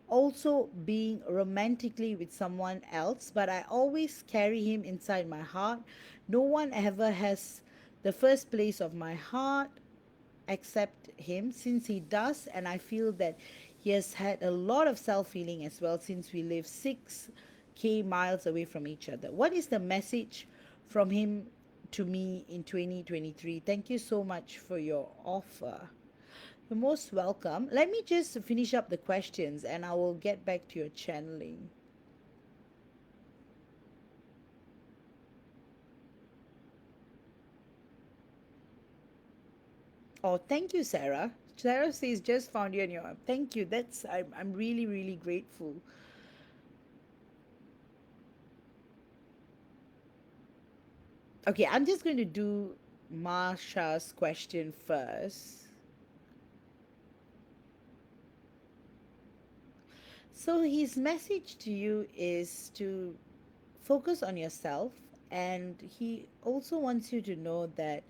also being romantically with someone else, but I always carry him inside my heart. No one ever has the first place of my heart accept him since he does, and I feel that he has had a lot of self healing as well since we live 6K miles away from each other. What is the message from him to me in 2023? Thank you so much for your offer. You're most welcome. Let me just finish up the questions and I will get back to your channeling. Oh, thank you, Sarah. Sarah says just found you on your app. Thank you. I'm really really grateful. Okay, I'm just going to do Marsha's question first. So his message to you is to focus on yourself, and he also wants you to know that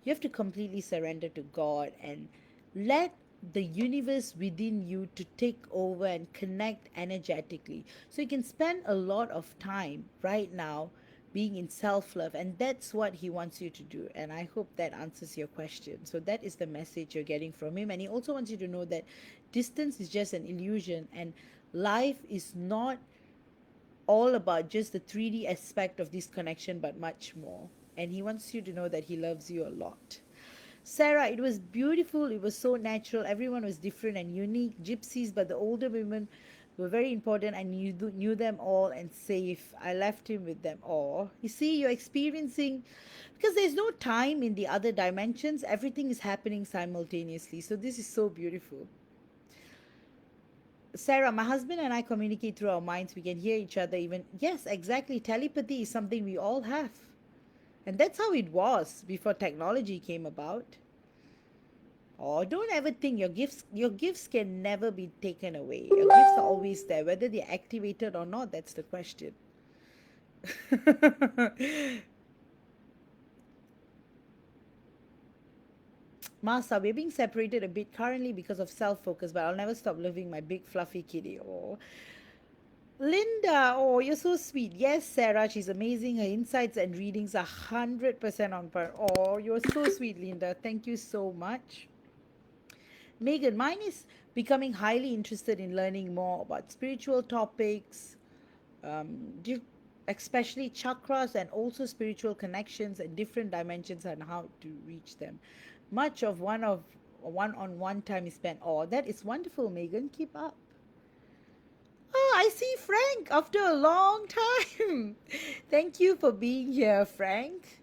you have to completely surrender to God and let the universe within you to take over and connect energetically. So you can spend a lot of time right now being in self-love, and that's what he wants you to do. And I hope that answers your question. So that is the message you're getting from him. And he also wants you to know that distance is just an illusion, and life is not all about just the 3D aspect of this connection, but much more. And he wants you to know that he loves you a lot. Sarah, it was beautiful. It was so natural. Everyone was different and unique. Gypsies, but the older women were very important. I knew them all and safe. I left him with them all. You see, you're experiencing, because there's no time in the other dimensions. Everything is happening simultaneously. So this is so beautiful. Sarah, my husband and I communicate through our minds. We can hear each other even. Yes, exactly. Telepathy is something we all have. And that's how it was before technology came about. Oh, don't ever think your gifts can never be taken away. Your gifts are always there, whether they're activated or not, that's the question. Masa, we're being separated a bit currently because of self-focus, but I'll never stop loving my big fluffy kitty. Oh, Linda, oh, you're so sweet. Yes, Sarah, she's amazing. Her insights and readings are 100% on par. Oh, you're so sweet, Linda. Thank you so much. Megan, mine is becoming highly interested in learning more about spiritual topics, especially chakras and also spiritual connections and different dimensions and how to reach them. Much of one-on-one time is spent. Oh, that is wonderful, Megan. Keep up. Oh, I see Frank after a long time. Thank you for being here, Frank.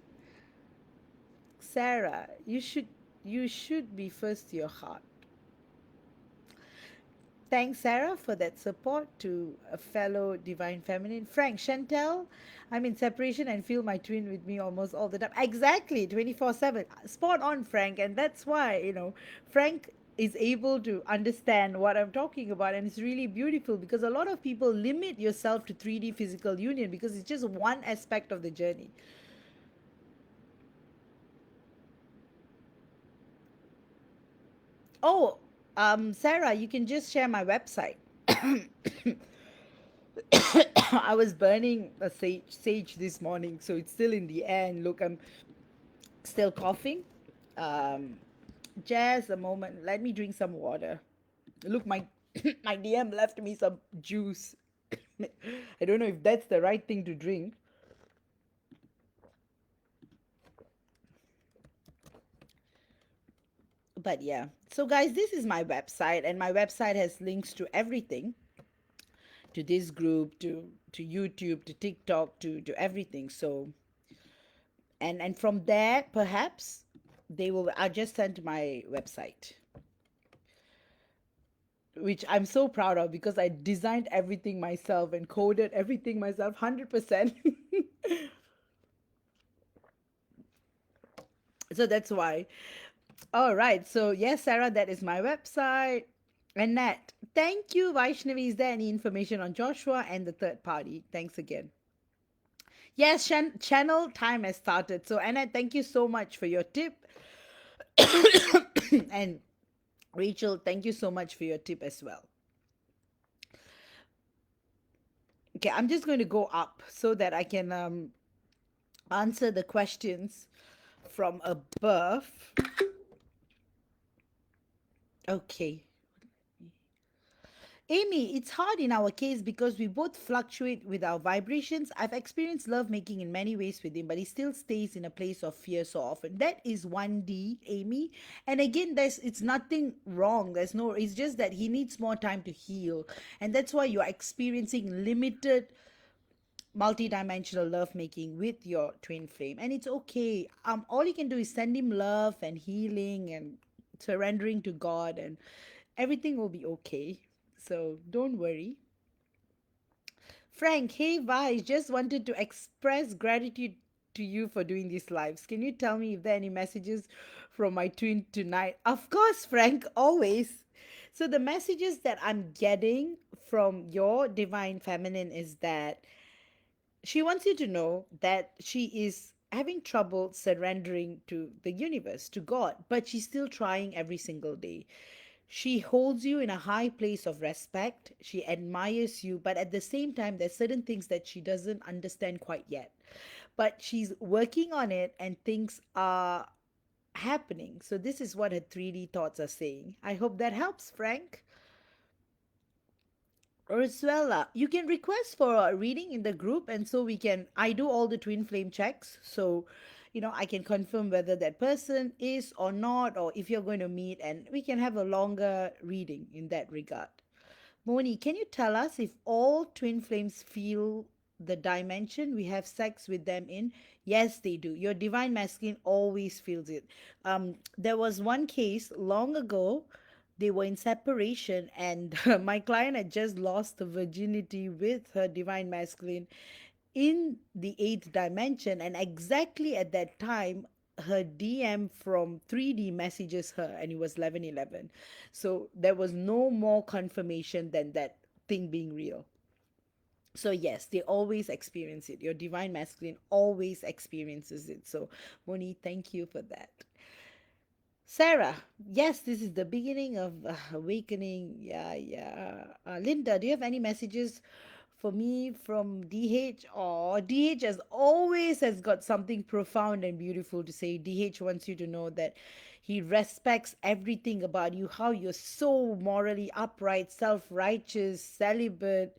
Sarah, you should be first to your heart. Thanks, Sarah, for that support to a fellow divine feminine. Frank, Chantel, I'm in separation and feel my twin with me almost all the time. Exactly, 24/7. Spot on, Frank. And that's why, Frank is able to understand what I'm talking about. And it's really beautiful because a lot of people limit yourself to 3D physical union because it's just one aspect of the journey. Oh, Sarah, you can just share my website. I was burning a sage this morning, so it's still in the air. And look, I'm still coughing. Um, just a moment. Let me drink some water. Look, my my DM left me some juice. I don't know if that's the right thing to drink. But yeah. So guys, this is my website, and my website has links to everything, to this group, to YouTube, to TikTok, to everything. So and from there, perhaps they will. I just sent my website, which I'm so proud of because I designed everything myself and coded everything myself 100%. So that's why. All right. So, yes, Sarah, that is my website. Annette, thank you. Vaishnavi, is there any information on Joshua and the third party? Thanks again. Yes, channel time has started. So, Annette, thank you so much for your tip. And Rachel, thank you so much for your tip as well. Okay, I'm just going to go up so that I can answer the questions from above. Okay. Amy, it's hard in our case because we both fluctuate with our vibrations. I've experienced love making in many ways with him, but he still stays in a place of fear so often. That is 1D, Amy. And again, it's nothing wrong. It's just that he needs more time to heal. And that's why you're experiencing limited multi-dimensional love making with your twin flame, and it's okay. All you can do is send him love and healing and surrendering to God, and everything will be okay. So don't worry. Frank, hey Vice, just wanted to express gratitude to you for doing these lives. Can you tell me if there are any messages from my twin tonight? Of course, Frank, always. So the messages that I'm getting from your divine feminine is that she wants you to know that she is having trouble surrendering to the universe, to God, but she's still trying every single day. She holds you in a high place of respect. She admires you, but at the same time, there's certain things that she doesn't understand quite yet. But she's working on it and things are happening. So, this is what her 3D thoughts are saying. I hope that helps, Frank. Ursula, you can request for a reading in the group, and so I do all the twin flame checks. So, I can confirm whether that person is or not, or if you're going to meet, and we can have a longer reading in that regard. Moni, can you tell us if all twin flames feel the dimension we have sex with them in? Yes, they do. Your divine masculine always feels it. There was one case long ago. They were in separation, and my client had just lost the virginity with her divine masculine in the eighth dimension. And exactly at that time, her DM from 3D messages her, and it was 11:11. So there was no more confirmation than that thing being real. So yes, they always experience it. Your divine masculine always experiences it. So Moni, thank you for that. Sarah, yes, this is the beginning of awakening. Yeah, yeah. Linda, do you have any messages for me from DH, or DH as always has got something profound and beautiful to say. DH wants you to know that he respects everything about you, how you're so morally upright, self-righteous, celibate,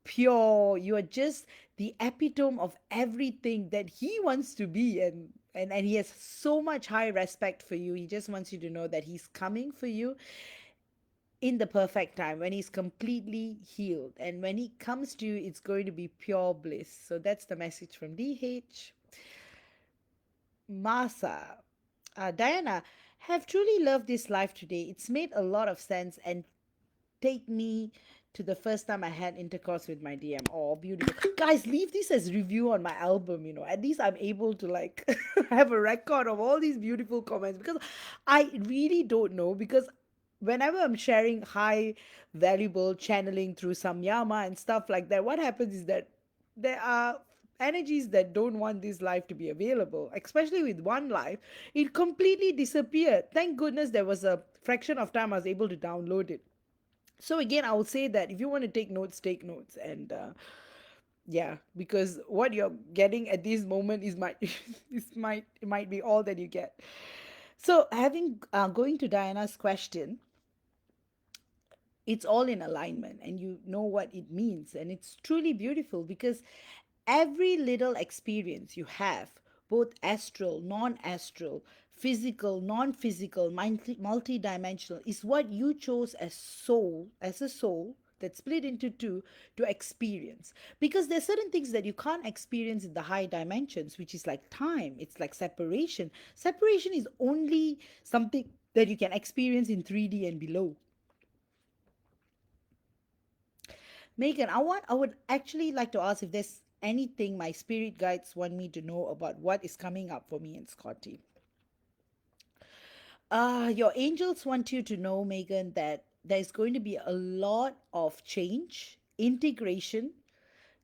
pure. You are just the epitome of everything that he wants to be, and he has so much high respect for you. He just wants you to know that he's coming for you in the perfect time when he's completely healed, and when he comes to you it's going to be pure bliss. So that's the message from DH. Masa, Diana, have truly loved this life today. It's made a lot of sense and take me to the first time I had intercourse with my DM. Oh, beautiful. Guys, leave this as review on my album, you know. At least I'm able to like have a record of all these beautiful comments, because I really don't know, because whenever I'm sharing high valuable channeling through samyama and stuff like that, what happens is that there are energies that don't want this life to be available, especially with one life. It completely disappeared. Thank goodness there was a fraction of time I was able to download it. So again, I would say that if you want to take notes, take notes. And yeah, because what you're getting at this moment is might it might be all that you get. So having going to Diana's question, it's all in alignment and you know what it means, and it's truly beautiful, because every little experience you have, both astral, non-astral, physical, non-physical, multi-dimensional, is what you chose as a soul that's split into two to experience. Because there's certain things that you can't experience in the high dimensions, which is like time, it's like separation is only something that you can experience in 3D and below. Megan, I would actually like to ask if there's anything my spirit guides want me to know about what is coming up for me and Scotty. Your angels want you to know, Megan, that there's going to be a lot of change, integration.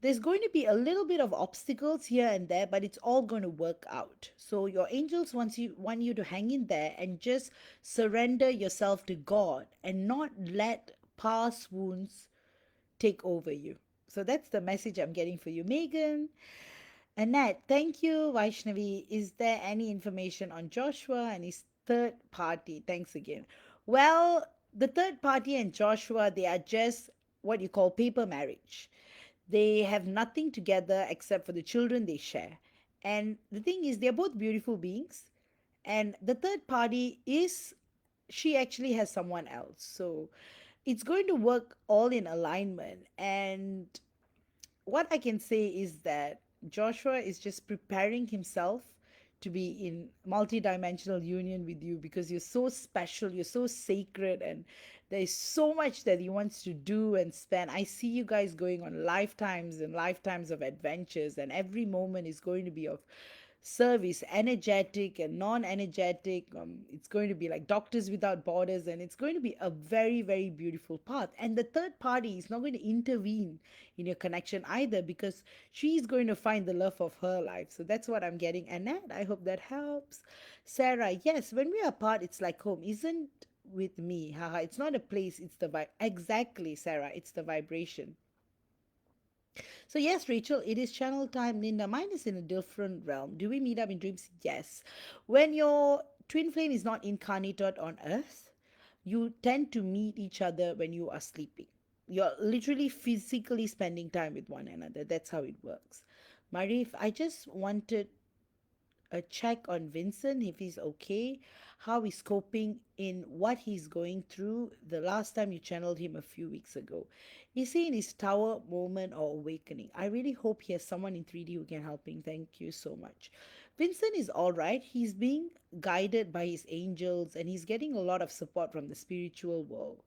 There's going to be a little bit of obstacles here and there, but it's all going to work out. So your angels want you to hang in there and just surrender yourself to God and not let past wounds take over you. So that's the message I'm getting for you, Megan. Annette, thank you. Vaishnavi, is there any information on Joshua and his third party? Thanks again. Well, the third party and Joshua, they are just what you call paper marriage. They have nothing together except for the children they share. And the thing is, they're both beautiful beings. And the third party is, she actually has someone else. So it's going to work all in alignment. And what I can say is that Joshua is just preparing himself to be in multi-dimensional union with you, because you're so special, you're so sacred, and there's so much that he wants to do and spend. I see you guys going on lifetimes and lifetimes of adventures, and every moment is going to be of service, energetic and non-energetic. It's going to be like Doctors Without Borders, and it's going to be a very, very beautiful path. And the third party is not going to intervene in your connection either, because she's going to find the love of her life. So that's what I'm getting. Annette, I hope that helps. Sarah, yes, when we are apart, it's like home, isn't with me. Haha, it's not a place, it's the vibe. Exactly, Sarah, it's the vibration. So yes, Rachel, it is channel time. Linda, mine is in a different realm. Do we meet up in dreams? Yes. When your twin flame is not incarnated on earth, you tend to meet each other when you are sleeping. You're literally physically spending time with one another. That's how it works. Marif, I just wanted a check on Vincent, if he's okay, how he's coping in what he's going through. The last time you channeled him a few weeks ago, is he in his tower moment or awakening? I really hope he has someone in 3D who can help him. Thank you so much. Vincent is all right. He's being guided by his angels and he's getting a lot of support from the spiritual world.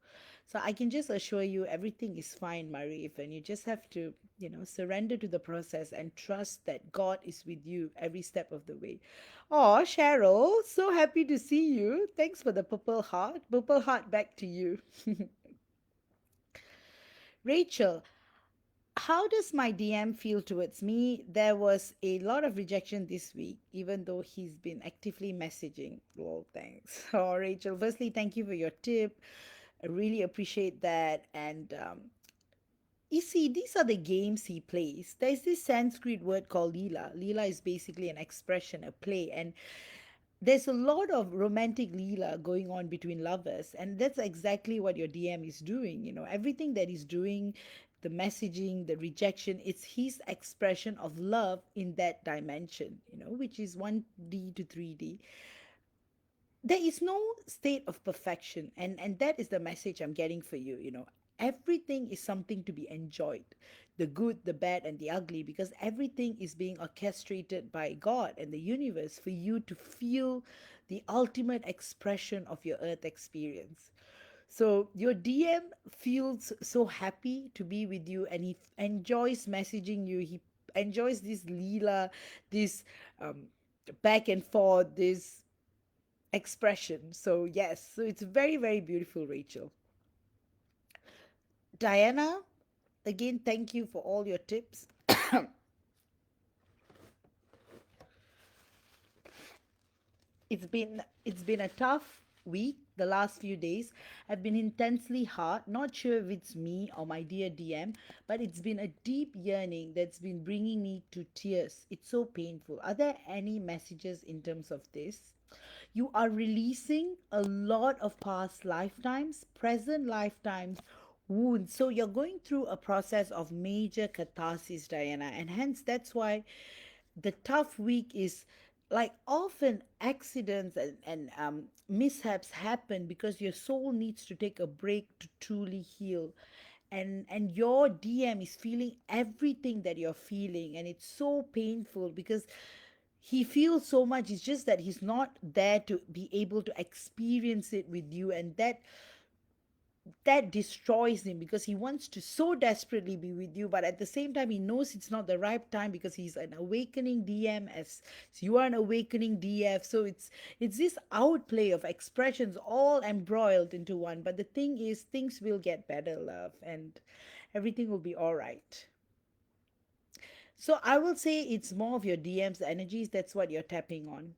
So I can just assure you everything is fine, Marif, and you just have to, surrender to the process and trust that God is with you every step of the way. Oh, Cheryl, so happy to see you. Thanks for the purple heart. Purple heart back to you. Rachel, how does my DM feel towards me? There was a lot of rejection this week, even though he's been actively messaging. Well, thanks. Oh, Rachel, firstly, thank you for your tip. I really appreciate that. And You see, these are the games he plays. There's this Sanskrit word called Leela. Leela is basically an expression, a play, and there's a lot of romantic Leela going on between lovers, and that's exactly what your DM is doing. Everything that he's doing, the messaging, the rejection, it's his expression of love in that dimension, which is 1D to 3D. There is no state of perfection, and that is the message I'm getting for you. Everything is something to be enjoyed, the good, the bad, and the ugly, because everything is being orchestrated by God and the universe for you to feel the ultimate expression of your earth experience. So your DM feels so happy to be with you, and he enjoys messaging you. He enjoys this Leela, this um, back and forth, this expression. So, yes, so it's very, very beautiful, Rachel. Diana, again, thank you for all your tips. It's been a tough week. The last few days have been intensely hard. Not sure if it's me or my dear DM, but it's been a deep yearning that's been bringing me to tears. It's so painful. Are there any messages in terms of this? You are releasing a lot of past lifetimes, present lifetimes, wounds. So you're going through a process of major catharsis, Diana, and hence that's why the tough week is like often accidents and mishaps happen because your soul needs to take a break to truly heal, and your DM is feeling everything that you're feeling, and it's so painful because he feels so much. It's just that he's not there to be able to experience it with you, and that destroys him because he wants to so desperately be with you, but at the same time he knows it's not the right time because he's an awakening DM, as you are an awakening DF. So it's this outplay of expressions all embroiled into one. But the thing is, things will get better, love, and everything will be all right. So I will say it's more of your DM's energies. That's what you're tapping on.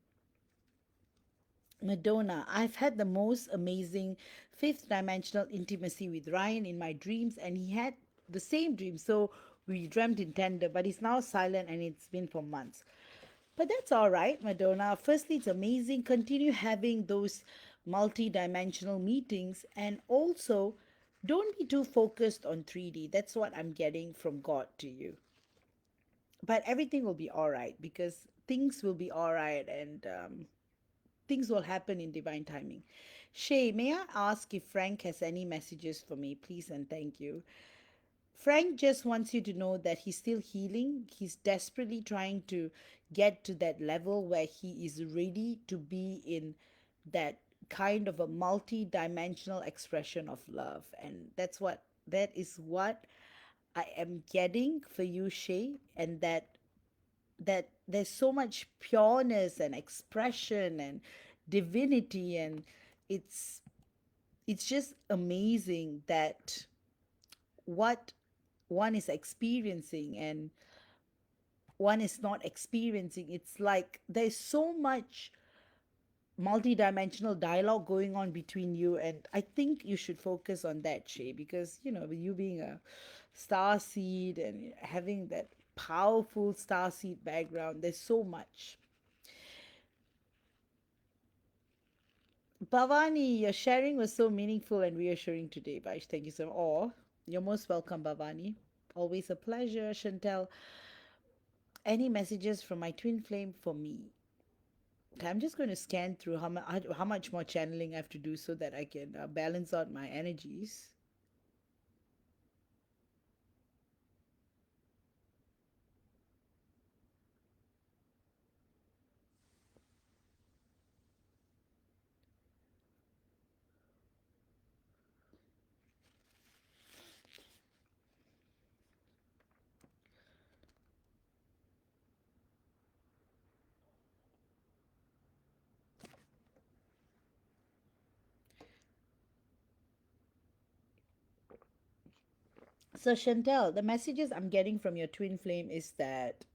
Madonna, I've had the most amazing fifth dimensional intimacy with Ryan in my dreams, and he had the same dream. So we dreamt in tandem, but he's now silent and it's been for months. But that's all right, Madonna. Firstly, it's amazing. Continue having those multi dimensional meetings, and also don't be too focused on 3D. That's what I'm getting from God to you. But everything will be all right because things will be all right, and things will happen in divine timing. Shay, may I ask if Frank has any messages for me, please and thank you. Frank just wants you to know that he's still healing. He's desperately trying to get to that level where he is ready to be in that kind of a multi-dimensional expression of love. And that is what I am getting for you, Shay, and that there's so much pureness and expression and divinity, and it's it's just amazing that what one is experiencing and one is not experiencing. It's like there's so much multidimensional dialogue going on between you, and I think you should focus on that, Shay, because with you being a star seed and having that powerful star seed background, there's so much. Bhavani, your sharing was so meaningful and reassuring today, Baish. Thank you so much. Oh, you're most welcome, Bhavani. Always a pleasure. Chantel, any messages from my twin flame for me? Okay, I'm just going to scan through how much more channeling I have to do so that I can balance out my energies. So, Chantel, the messages I'm getting from your twin flame is that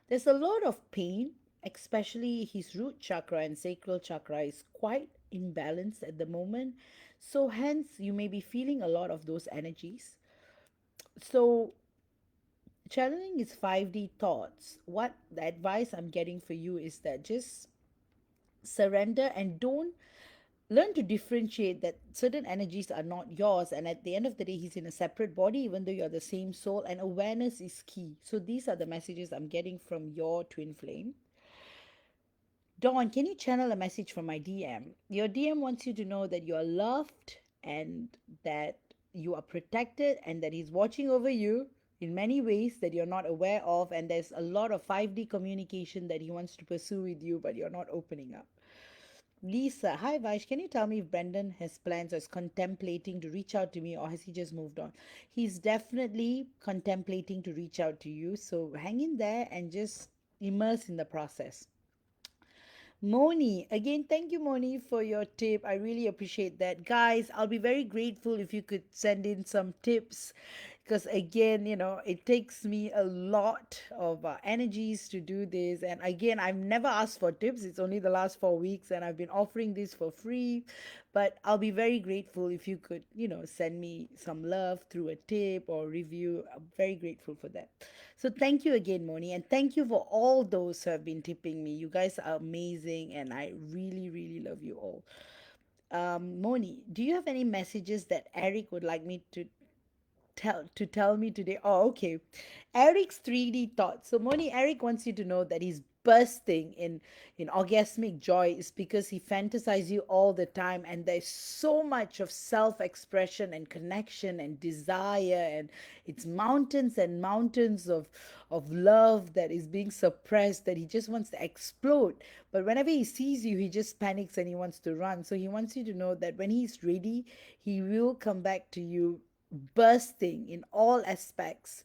there's a lot of pain, especially his root chakra and sacral chakra is quite imbalanced at the moment. So, hence, you may be feeling a lot of those energies. So channeling is 5D thoughts. What the advice I'm getting for you is that just surrender and don't learn to differentiate that certain energies are not yours, and at the end of the day he's in a separate body even though you're the same soul, and awareness is key. So these are the messages I'm getting from your twin flame. Dawn, can you channel a message from my DM? Your DM wants you to know that you are loved and that you are protected and that he's watching over you in many ways that you're not aware of, and there's a lot of 5D communication that he wants to pursue with you but you're not opening up. Lisa, hi Vash, can you tell me if Brendan has plans or is contemplating to reach out to me, or has he just moved on? He's definitely contemplating to reach out to you, so hang in there and just immerse in the process. Moni, again, thank you, Moni, for your tip. I really appreciate that. Guys, I'll be very grateful if you could send in some tips because, again, it takes me a lot of energies to do this. And again, I've never asked for tips, it's only the last 4 weeks, and I've been offering this for free. But I'll be very grateful if you could, send me some love through a tip or review. I'm very grateful for that. So thank you again, Moni, and thank you for all those who have been tipping me. You guys are amazing, and I really, really love you all. Moni, do you have any messages that Eric would like me to tell me today? Oh, okay. Eric's 3D thoughts. So Moni, Eric wants you to know that he's bursting in orgasmic joy is because he fantasizes you all the time, and there's so much of self-expression and connection and desire, and it's mountains and mountains of love that is being suppressed that he just wants to explode. But whenever he sees you, he just panics and he wants to run. So he wants you to know that when he's ready, he will come back to you bursting in all aspects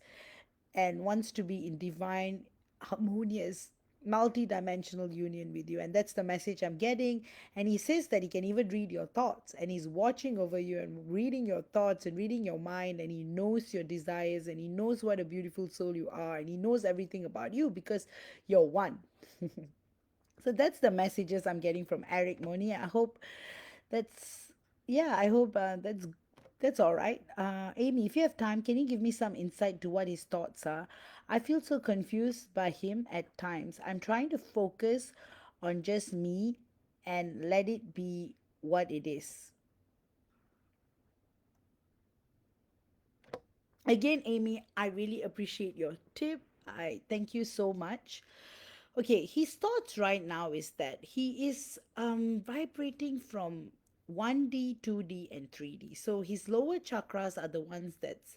and wants to be in divine, harmonious, multi-dimensional union with you. And that's the message I'm getting. And he says that he can even read your thoughts, and he's watching over you and reading your thoughts and reading your mind, and he knows your desires, and he knows what a beautiful soul you are, and he knows everything about you because you're one. So that's the messages I'm getting from Eric, Moni. I hope that's yeah, I hope that's all right. Amy, if you have time, can you give me some insight to what his thoughts are? I feel so confused by him at times. I'm trying to focus on just me and let it be what it is. Again, Amy, I really appreciate your tip. I thank you so much. Okay, his thoughts right now is that he is vibrating from 1D, 2D, and 3D. So his lower chakras are the ones that's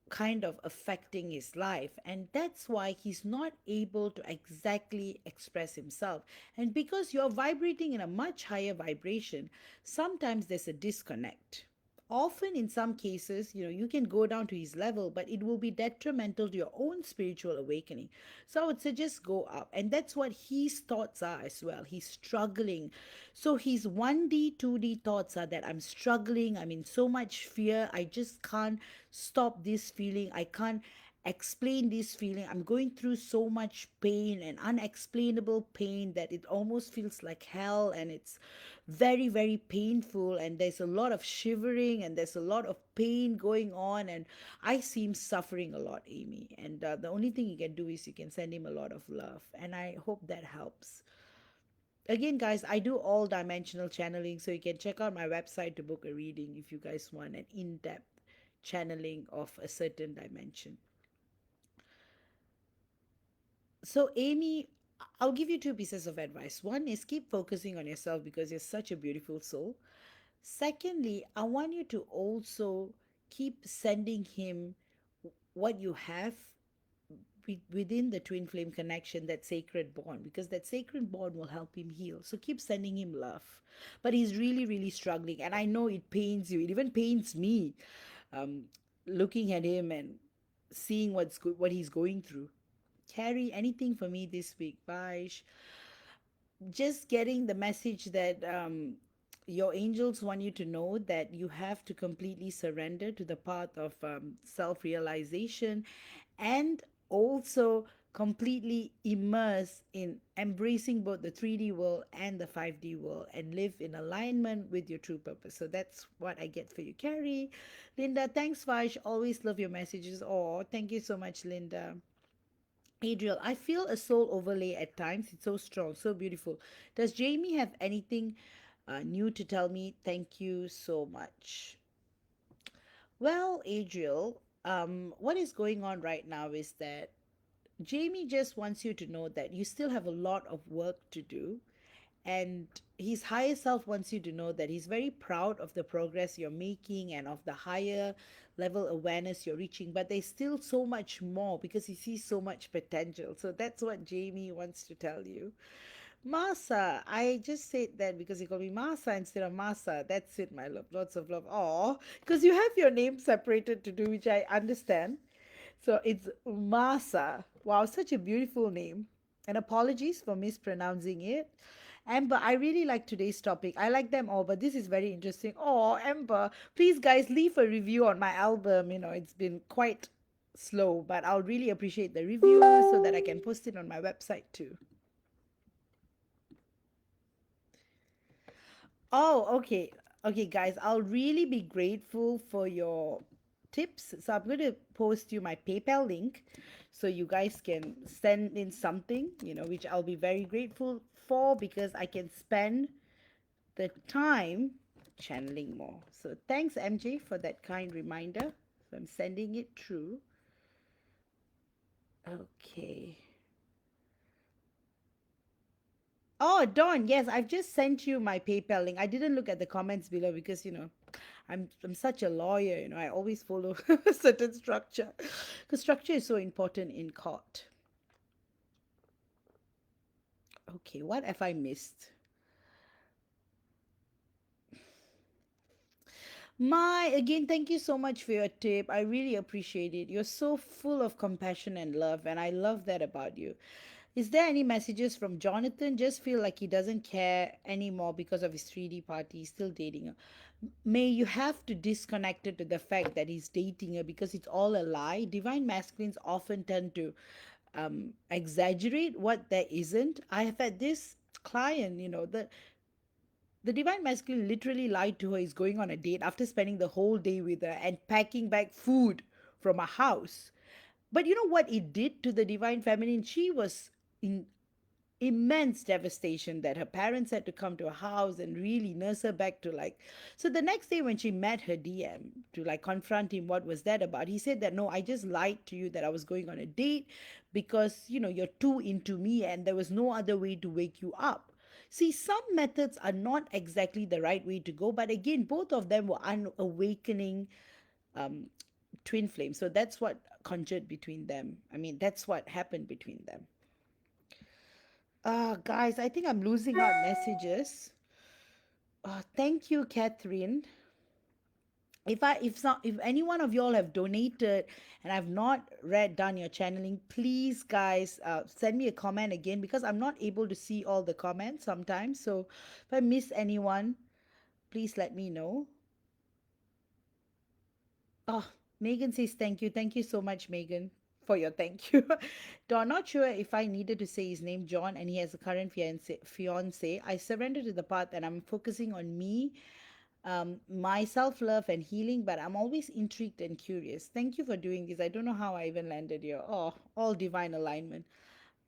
kind of affecting his life, and that's why he's not able to exactly express himself. And because you're vibrating in a much higher vibration, sometimes there's a disconnect. Often in some cases, you can go down to his level, but it will be detrimental to your own spiritual awakening. So I would suggest go up, and that's what his thoughts are as well. He's struggling. So his 1D 2D thoughts are that I'm struggling, I'm in so much fear, I just can't stop this feeling, I can't explain this feeling, I'm going through so much pain and unexplainable pain that it almost feels like hell, and it's very, very painful, and there's a lot of shivering and there's a lot of pain going on, and I see him suffering a lot, Amy. And the only thing you can do is you can send him a lot of love, and I hope that helps. Again, guys, I do all dimensional channeling, so you can check out my website to book a reading if you guys want an in-depth channeling of a certain dimension. So, Amy, I'll give you two pieces of advice. One is keep focusing on yourself because you're such a beautiful soul. Secondly, I want you to also keep sending him what you have within the twin flame connection, that sacred bond, because that sacred bond will help him heal. So keep sending him love. But he's really, really struggling, and I know it pains you. It even pains me, um, looking at him and seeing what he's going through. Carry anything for me this week, Vash. Just getting the message that your angels want you to know that you have to completely surrender to the path of self realization, and also completely immerse in embracing both the 3D world and the 5D world and live in alignment with your true purpose. So that's what I get for you, Carrie. Linda, thanks, Vash. Always love your messages. Oh, thank you so much, Linda. Adriel, I feel a soul overlay at times. It's so strong, so beautiful. Does Jamie have anything new to tell me? Thank you so much. Well, Adriel, what is going on right now is that Jamie just wants you to know that you still have a lot of work to do. And his higher self wants you to know that he's very proud of the progress you're making and of the higher level awareness you're reaching. But there's still so much more because he sees so much potential. So that's what Jamie wants to tell you. Masa, I just said that because you call me Masa instead of Masa. That's it, my love. Lots of love. Oh, because you have your name separated to do, which I understand. So it's Masa. Wow, such a beautiful name. And apologies for mispronouncing it. Amber, I really like today's topic. I like them all, but this is very interesting. Oh, Amber, please, guys, leave a review on my album. It's been quite slow, but I'll really appreciate the review so that I can post it on my website too. Oh, okay. Okay, guys, I'll really be grateful for your tips. So I'm going to post you my PayPal link so you guys can send in something, which I'll be very grateful for because I can spend the time channeling more. So thanks, MJ, for that kind reminder. So I'm sending it through. Okay. Oh, Dawn, yes, I've just sent you my PayPal link. I didn't look at the comments below because, I'm such a lawyer, I always follow a certain structure. Because structure is so important in court. Okay, what have I missed? Again, thank you so much for your tip. I really appreciate it. You're so full of compassion and love, and I love that about you. Is there any messages from Jonathan? Just feel like he doesn't care anymore because of his 3D party. He's still dating her. May you have to disconnect it to the fact that he's dating her because it's all a lie. Divine masculines often tend to exaggerate what there isn't. I have had this client, the divine masculine literally lied to her he's going on a date after spending the whole day with her and packing back food from a house. But you know what it did to the divine feminine? She was in immense devastation that her parents had to come to her house and really nurse her back to like. So the next day when she met her DM to like confront him, what was that about? He said that no, I just lied to you that I was going on a date because you're too into me and there was no other way to wake you up. See, some methods are not exactly the right way to go, but again, both of them were unawakening um, twin flames. So that's what conjured between them. I mean, that's what happened between them. Guys, I think I'm losing out messages. Thank you, Catherine. If any one of y'all have donated and I've not read done your channeling, please, guys, send me a comment again because I'm not able to see all the comments sometimes. So if I miss anyone, please let me know. Oh, Megan says thank you. Thank you so much, Megan, for your thank you. Don, not sure if I needed to say his name, John, and he has a current fiance. I surrendered to the path and I'm focusing on me, my self love and healing, but I'm always intrigued and curious. Thank you for doing this. I don't know how I even landed here. Oh, all divine alignment.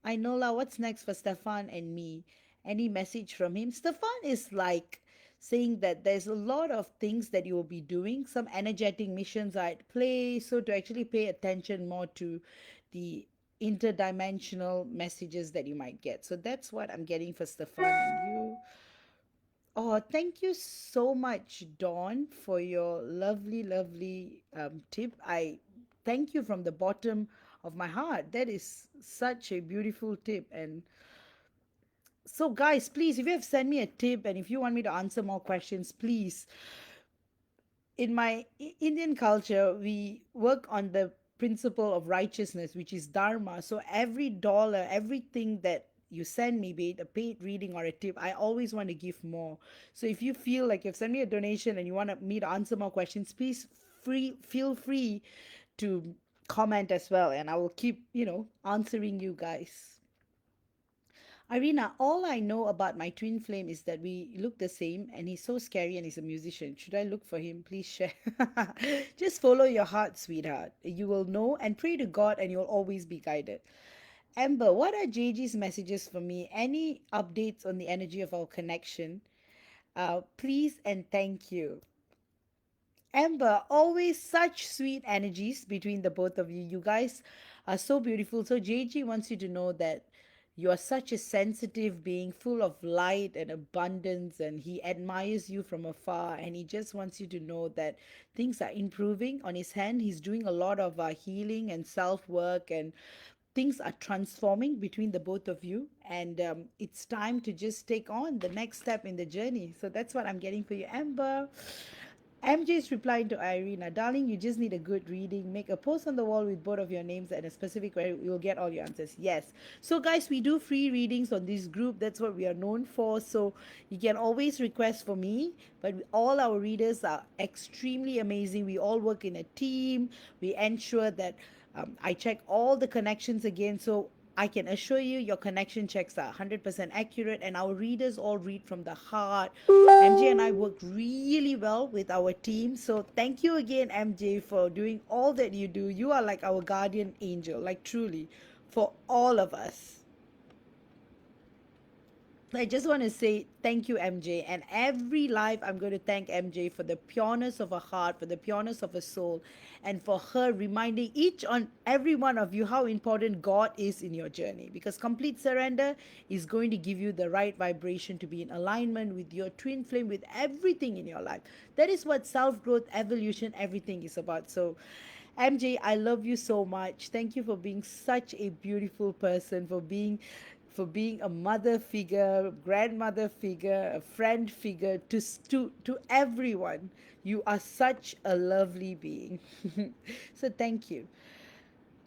I know la. What's next for Stefan and me? Any message from him? Stefan is like saying that there's a lot of things that you will be doing. Some energetic missions are at play. So to actually pay attention more to the interdimensional messages that you might get. So that's what I'm getting for Stefan and you. Oh, thank you so much, Dawn, for your lovely, lovely tip. I thank you from the bottom of my heart. That is such a beautiful tip. And so, guys, please, if you have sent me a tip and if you want me to answer more questions, please. In my Indian culture, we work on the principle of righteousness, which is dharma. So every dollar, everything that you send me, be it a paid reading or a tip, I always want to give more. So if you feel like you've sent me a donation and you want me to answer more questions, please feel free to comment as well, and I will keep, answering you guys. Irina, all I know about my twin flame is that we look the same and he's so scary and he's a musician. Should I look for him? Please share. Just follow your heart, sweetheart. You will know and pray to God and you'll always be guided. Amber, what are JG's messages for me? Any updates on the energy of our connection? Please and thank you. Amber, always such sweet energies between the both of you. You guys are so beautiful. So JG wants you to know that you are such a sensitive being, full of light and abundance, and he admires you from afar. And he just wants you to know that things are improving on his hand. He's doing a lot of healing and self work, and things are transforming between the both of you. And it's time to just take on the next step in the journey. So that's what I'm getting for you, Amber. MJ's replying to Irina, darling, you just need a good reading. Make a post on the wall with both of your names and a specific where you'll get all your answers. Yes. So, guys, we do free readings on this group. That's what we are known for. So, you can always request for me. But all our readers are extremely amazing. We all work in a team. We ensure that I check all the connections again. So, I can assure you your connection checks are 100% accurate, and our readers all read from the heart. MJ and I work really well with our team. So thank you again, MJ, for doing all that you do. You are like our guardian angel, like truly, for all of us. I just want to say thank you, MJ. And every life, I'm going to thank MJ for the pureness of her heart, for the pureness of her soul, and for her reminding each on every one of you how important God is in your journey. Because complete surrender is going to give you the right vibration to be in alignment with your twin flame, with everything in your life. That is what self growth, evolution, everything is about. So, MJ, I love you so much. Thank you for being such a beautiful person, for being a mother figure, grandmother figure, a friend figure to everyone. You are such a lovely being. So thank you.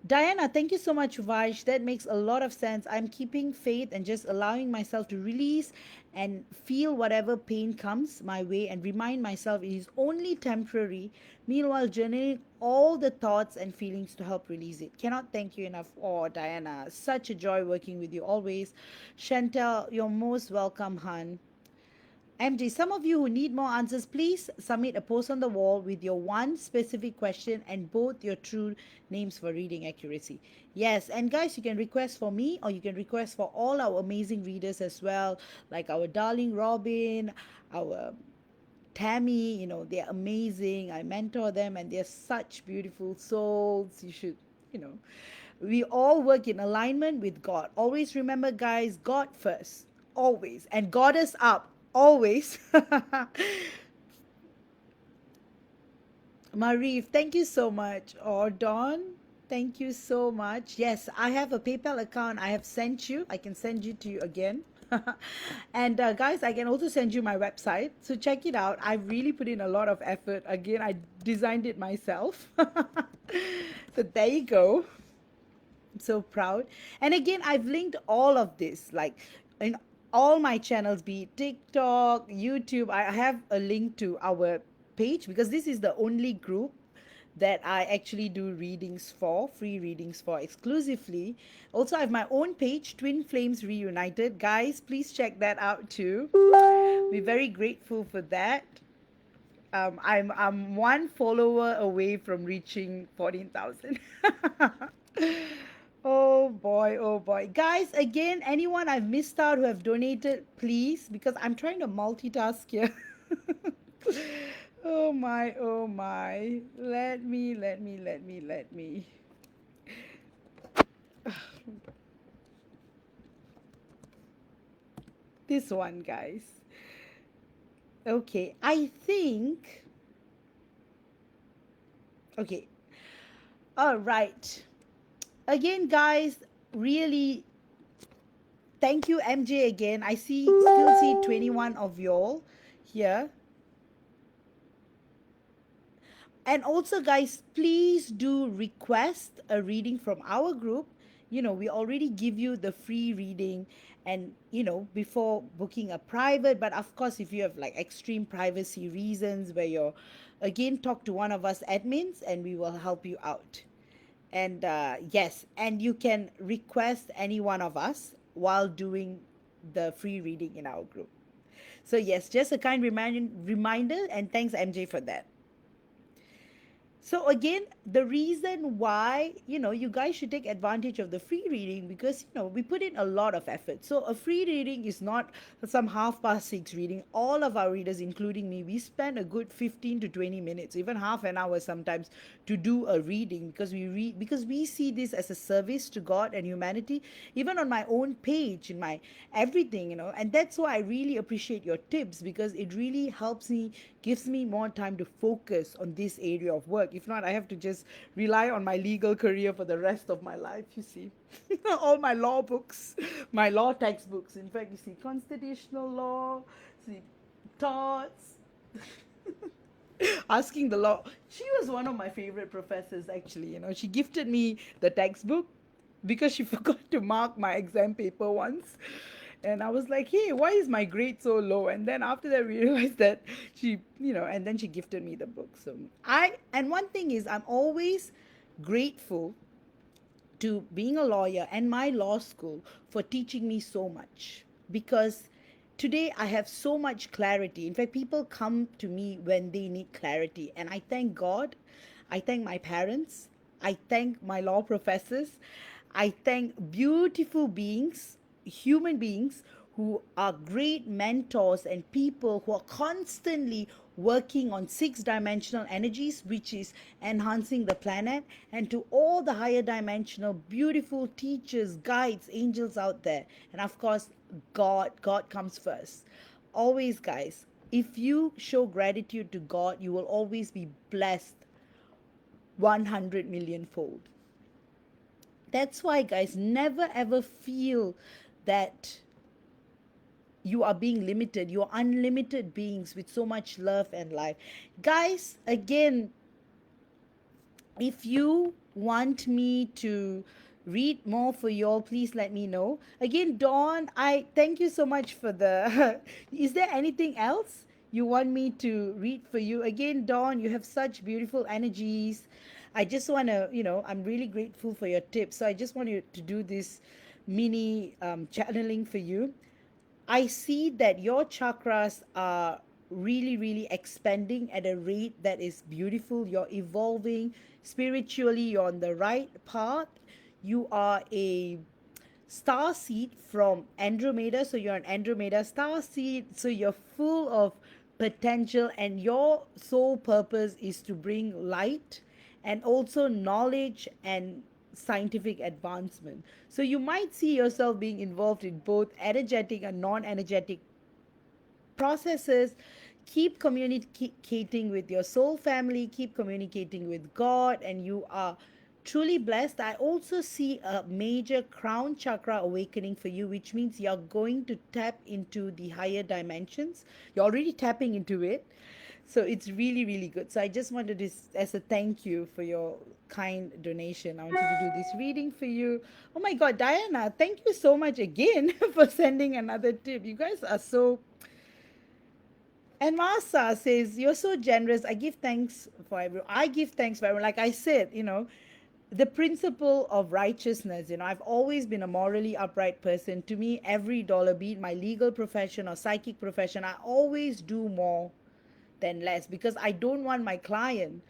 Diana, thank you so much, Vaj. That makes a lot of sense. I'm keeping faith and just allowing myself to release and feel whatever pain comes my way and remind myself it is only temporary. Meanwhile, journaling all the thoughts and feelings to help release it. Cannot thank you enough. Oh, Diana, such a joy working with you always. Chantel, you're most welcome, hun. MJ, some of you who need more answers, please submit a post on the wall with your one specific question and both your true names for reading accuracy. Yes, and guys, you can request for me or you can request for all our amazing readers as well, like our darling Robin, our Tammy. They're amazing. I mentor them and they're such beautiful souls. You should, you know, we all work in alignment with God. Always remember, guys, God first, always, and Goddess up, always. Marie, thank you so much. Or Dawn, thank you so much. Yes, I have a PayPal account. I have sent you. I can send you to you again. And guys, I can also send you my website. So check it out. I've really put in a lot of effort. Again, I designed it myself. So there you go. I'm so proud. And again, I've linked all of this, like in all my channels, be it TikTok, YouTube. I have a link to our page because this is the only group that I actually do readings for, free readings for exclusively. Also, I have my own page, Twin Flames Reunited. Guys, please check that out too. We're very grateful for that. I'm one follower away from reaching 14,000. Oh boy, oh boy. Guys, again, anyone I've missed out who have donated, please, because I'm trying to multitask here. Oh my, oh my. Let me. This one, guys. Okay, I think. Okay, all right. Again, guys, really thank you, MJ, again. I still see 21 of y'all here. And also, guys, please do request a reading from our group. We already give you the free reading and, before booking a private. But of course, if you have like extreme privacy reasons where again, talk to one of us admins and we will help you out. And yes, and you can request any one of us while doing the free reading in our group. So yes, just a kind reminder, and thanks MJ for that. So again, the reason why, you guys should take advantage of the free reading, because we put in a lot of effort. So a free reading is not some half past six reading. All of our readers, including me, we spend a good 15 to 20 minutes, even half an hour sometimes, to do a reading, because we see this as a service to God and humanity. Even on my own page, in my everything, and that's why I really appreciate your tips, because it really helps me, gives me more time to focus on this area of work. If not, I have to just rely on my legal career for the rest of my life, you see. All my law books, my law textbooks. In fact, you see, constitutional law, see, torts, asking the law. She was one of my favorite professors, actually. She gifted me the textbook because she forgot to mark my exam paper once. And I was like, hey, why is my grade so low? And then after that, we realized that and then she gifted me the book. So and one thing is, I'm always grateful to being a lawyer and my law school for teaching me so much, because today I have so much clarity. In fact, people come to me when they need clarity, and I thank God, I thank my parents, I thank my law professors, I thank beautiful beings, human beings, who are great mentors and people who are constantly working on six dimensional energies, which is enhancing the planet, and to all the higher dimensional beautiful teachers, guides, angels out there. And of course, God comes first. Always, guys, if you show gratitude to God, you will always be blessed 100 million fold. That's why, guys, never ever feel that you are being limited. You are unlimited beings with so much love and life. Guys, again, if you want me to read more for y'all, please let me know. Again, Dawn, I thank you so much for the. Is there anything else you want me to read for you? Again, Dawn, you have such beautiful energies. I just want to, I'm really grateful for your tips. So I just want you to do this mini channeling for you. I see that your chakras are really, really expanding at a rate that is beautiful. You're evolving spiritually, you're on the right path. You are a star seed from Andromeda, so you're an Andromeda star seed, so you're full of potential, and your sole purpose is to bring light and also knowledge and scientific advancement. So you might see yourself being involved in both energetic and non-energetic processes. Keep communicating with your soul family, keep communicating with God, and you are truly blessed. I also see a major crown chakra awakening for you, which means you're going to tap into the higher dimensions. You're already tapping into it. So it's really, really good. So I just wanted to, as a thank you for your kind donation, I wanted to do this reading for you. Oh my God, Diana, thank you so much again for sending another tip. You guys are so. And Masa says, you're so generous. I give thanks for everyone. I give thanks for everyone. Like I said, the principle of righteousness. I've always been a morally upright person. To me, every dollar, be it my legal profession or psychic profession, I always do more than less, because I don't want my client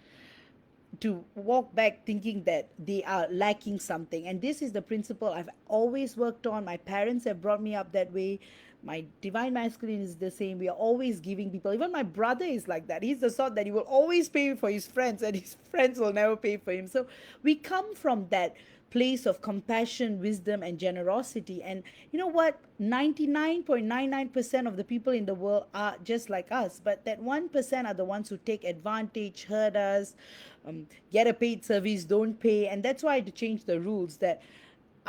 to walk back thinking that they are lacking something. And this is the principle I've always worked on. My parents have brought me up that way. My divine masculine is the same. We are always giving people. Even my brother is like that. He's the sort that he will always pay for his friends, and his friends will never pay for him. So we come from that place of compassion, wisdom, and generosity. And you know what? 99.99% of the people in the world are just like us. But that 1% are the ones who take advantage, hurt us, get a paid service, don't pay. And that's why I had to change the rules, that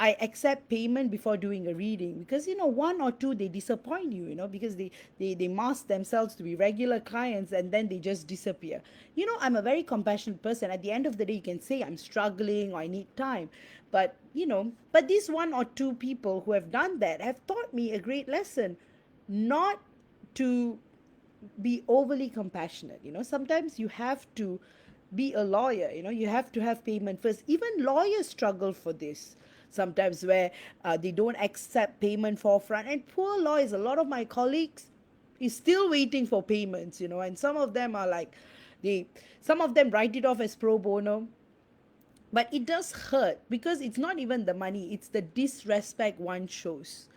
I accept payment before doing a reading, because one or two, they disappoint you, because they mask themselves to be regular clients, and then they just disappear. I'm a very compassionate person. At the end of the day, you can say I'm struggling or I need time, but but these one or two people who have done that have taught me a great lesson, not to be overly compassionate. Sometimes you have to be a lawyer. You have to have payment first. Even lawyers struggle for this sometimes, where they don't accept payment forefront. And poor lawyers, a lot of my colleagues is still waiting for payments, and some of them are like, some of them write it off as pro bono. But it does hurt, because it's not even the money, it's the disrespect one shows.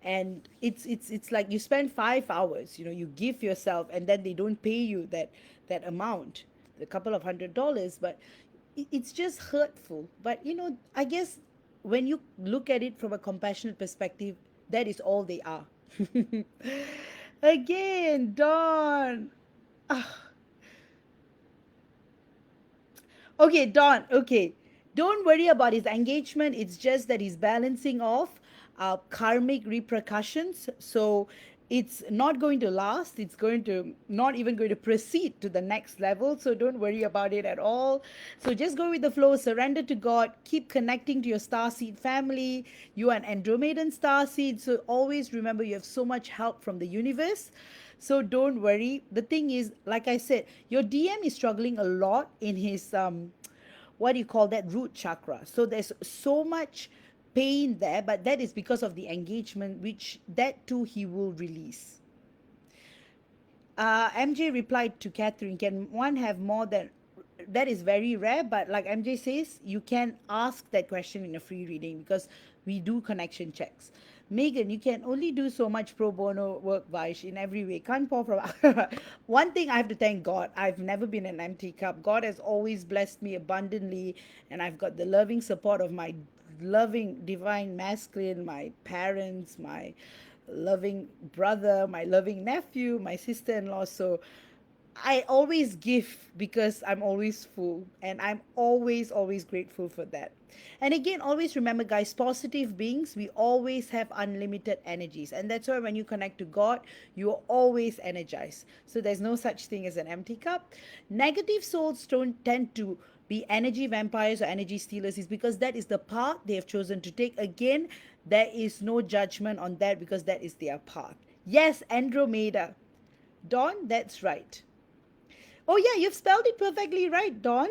And it's like you spend 5 hours, you give yourself, and then they don't pay you that amount, a couple of $100. But it's just hurtful. But I guess when you look at it from a compassionate perspective, that is all they are. Again, Dawn. Okay, Don. Okay. Don't worry about his engagement. It's just that he's balancing off karmic repercussions. So it's not going to last. It's going to not even going to proceed to the next level. So don't worry about it at all. So just go with the flow, surrender to God, keep connecting to your starseed family. You are an Andromedan starseed. So always remember, you have so much help from the universe. So don't worry. The thing is, like I said, your DM is struggling a lot in his what do you call that, root chakra. So there's so much pain there, but that is because of the engagement, which that too he will release. MJ replied to Catherine, can one have more than, that is very rare, but like MJ says, you can ask that question in a free reading, because we do connection checks. Megan, you can only do so much pro bono work, Vaish, in every way. Can't pour from. One thing I have to thank God, I've never been an empty cup. God has always blessed me abundantly, and I've got the loving support of my loving divine masculine, my parents, my loving brother, my loving nephew, my sister-in-law. So I always give, because I'm always full, and I'm always grateful for that. And again, always remember, guys, positive beings, we always have unlimited energies. And that's why when you connect to God, you're always energized. So there's no such thing as an empty cup. Negative souls don't tend to be energy vampires or energy stealers, is because that is the path they have chosen to take. Again, there is no judgment on that, because that is their path. Yes, Andromeda. Dawn, that's right. Oh, yeah, you've spelled it perfectly right, Dawn.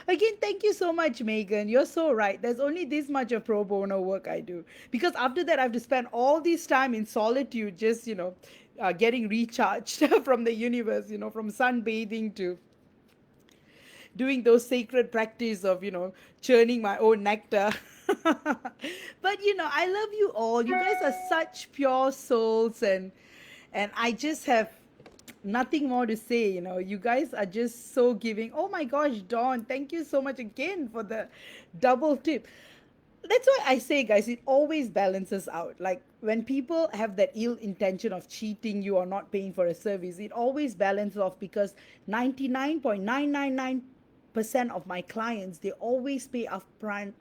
Again, thank you so much, Megan. You're so right. There's only this much of pro bono work I do. Because after that, I have to spend all this time in solitude, just, getting recharged from the universe, from sunbathing to doing those sacred practice of, churning my own nectar. But, I love you all. You guys are such pure souls, and I just have nothing more to say. You guys are just so giving. Oh my gosh, Dawn, thank you so much again for the double tip. That's why I say, guys, it always balances out. Like when people have that ill intention of cheating you or not paying for a service, it always balances off, because 99.999% of my clients, they always pay upfront,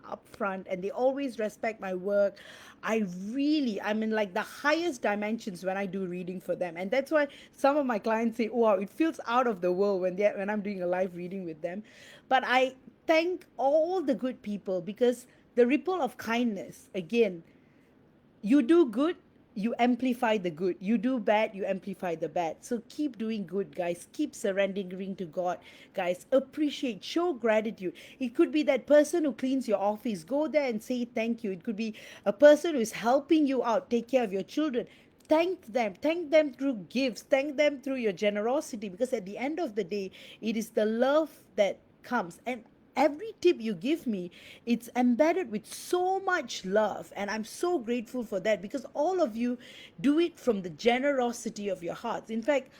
and they always respect my work. I'm in like the highest dimensions when I do reading for them. And that's why some of my clients say, wow, it feels out of the world when I'm doing a live reading with them. But I thank all the good people, because the ripple of kindness, again, you do good, you amplify the good. You do bad, you amplify the bad. So keep doing good, guys. Keep surrendering to God, guys. Appreciate, show gratitude. It could be that person who cleans your office. Go there and say thank you. It could be a person who is helping you out, take care of your children. Thank them through gifts, thank them through your generosity, because at the end of the day, it is the love that comes. And every tip you give me, it's embedded with so much love, and I'm so grateful for that, because all of you do it from the generosity of your hearts. In fact,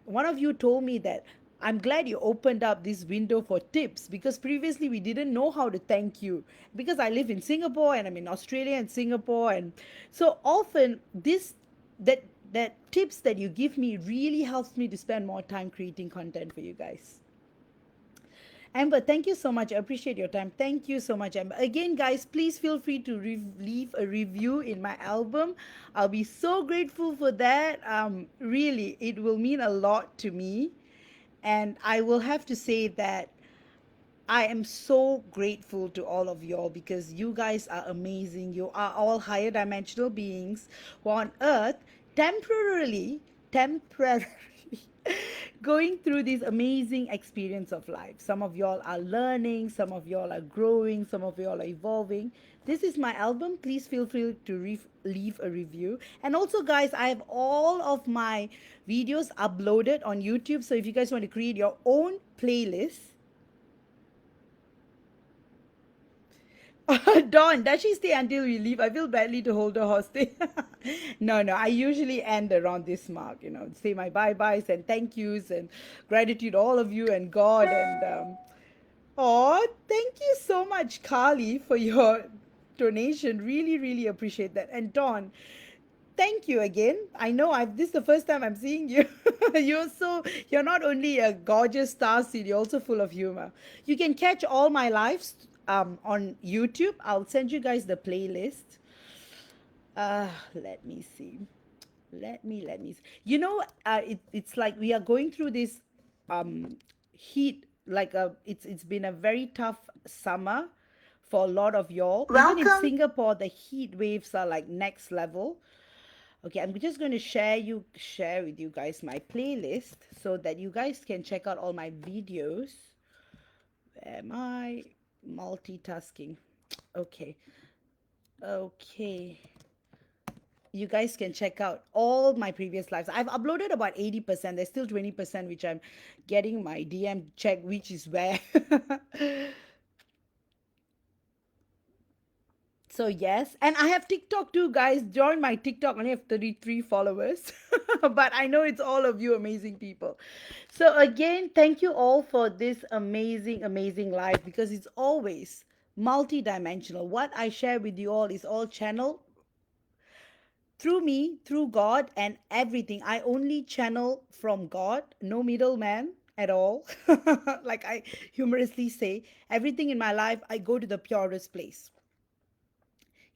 one of you told me that I'm glad you opened up this window for tips, because previously we didn't know how to thank you, because I live in Singapore and I'm in Australia and Singapore, and so often that tips that you give me really helps me to spend more time creating content for you guys. Amber, thank you so much. I appreciate your time. Thank you so much, Amber. Again, guys, please feel free to leave a review in my album. I'll be so grateful for that. Really, it will mean a lot to me. And I will have to say that I am so grateful to all of y'all, because you guys are amazing. You are all higher dimensional beings who are on earth temporarily going through this amazing experience of life. Some of y'all are learning, some of y'all are growing, some of y'all are evolving. This is my album. Please feel free to leave a review. And also, guys, I have all of my videos uploaded on YouTube. So if you guys want to create your own playlist, Dawn, does she stay until we leave? I feel badly to hold her hostage. No, no, I usually end around this mark, say my bye-byes and thank yous and gratitude to all of you and God. And, oh, thank you so much, Carly, for your donation. Really, really appreciate that. And Dawn, thank you again. I know this is the first time I'm seeing you. You're not only a gorgeous star seed, you're also full of humor. You can catch all my lives on YouTube. I'll send you guys the playlist. Let me see. Let me see. It's like we are going through this heat, like it's been a very tough summer for a lot of y'all. Even in Singapore, the heat waves are like next level. Okay, I'm just going to share with you guys my playlist so that you guys can check out all my videos. Am I multitasking? Okay. You guys can check out all my previous lives. I've uploaded about 80%. There's still 20% which I'm getting my DM check, which is where. So yes, and I have TikTok too, guys. Join my TikTok. I only have 33 followers, but I know it's all of you amazing people. So again, thank you all for this amazing, amazing life, because it's always multidimensional. What I share with you all is all channel through me, through God, and everything. I only channel from God, no middleman at all. Like I humorously say, everything in my life, I go to the purest place.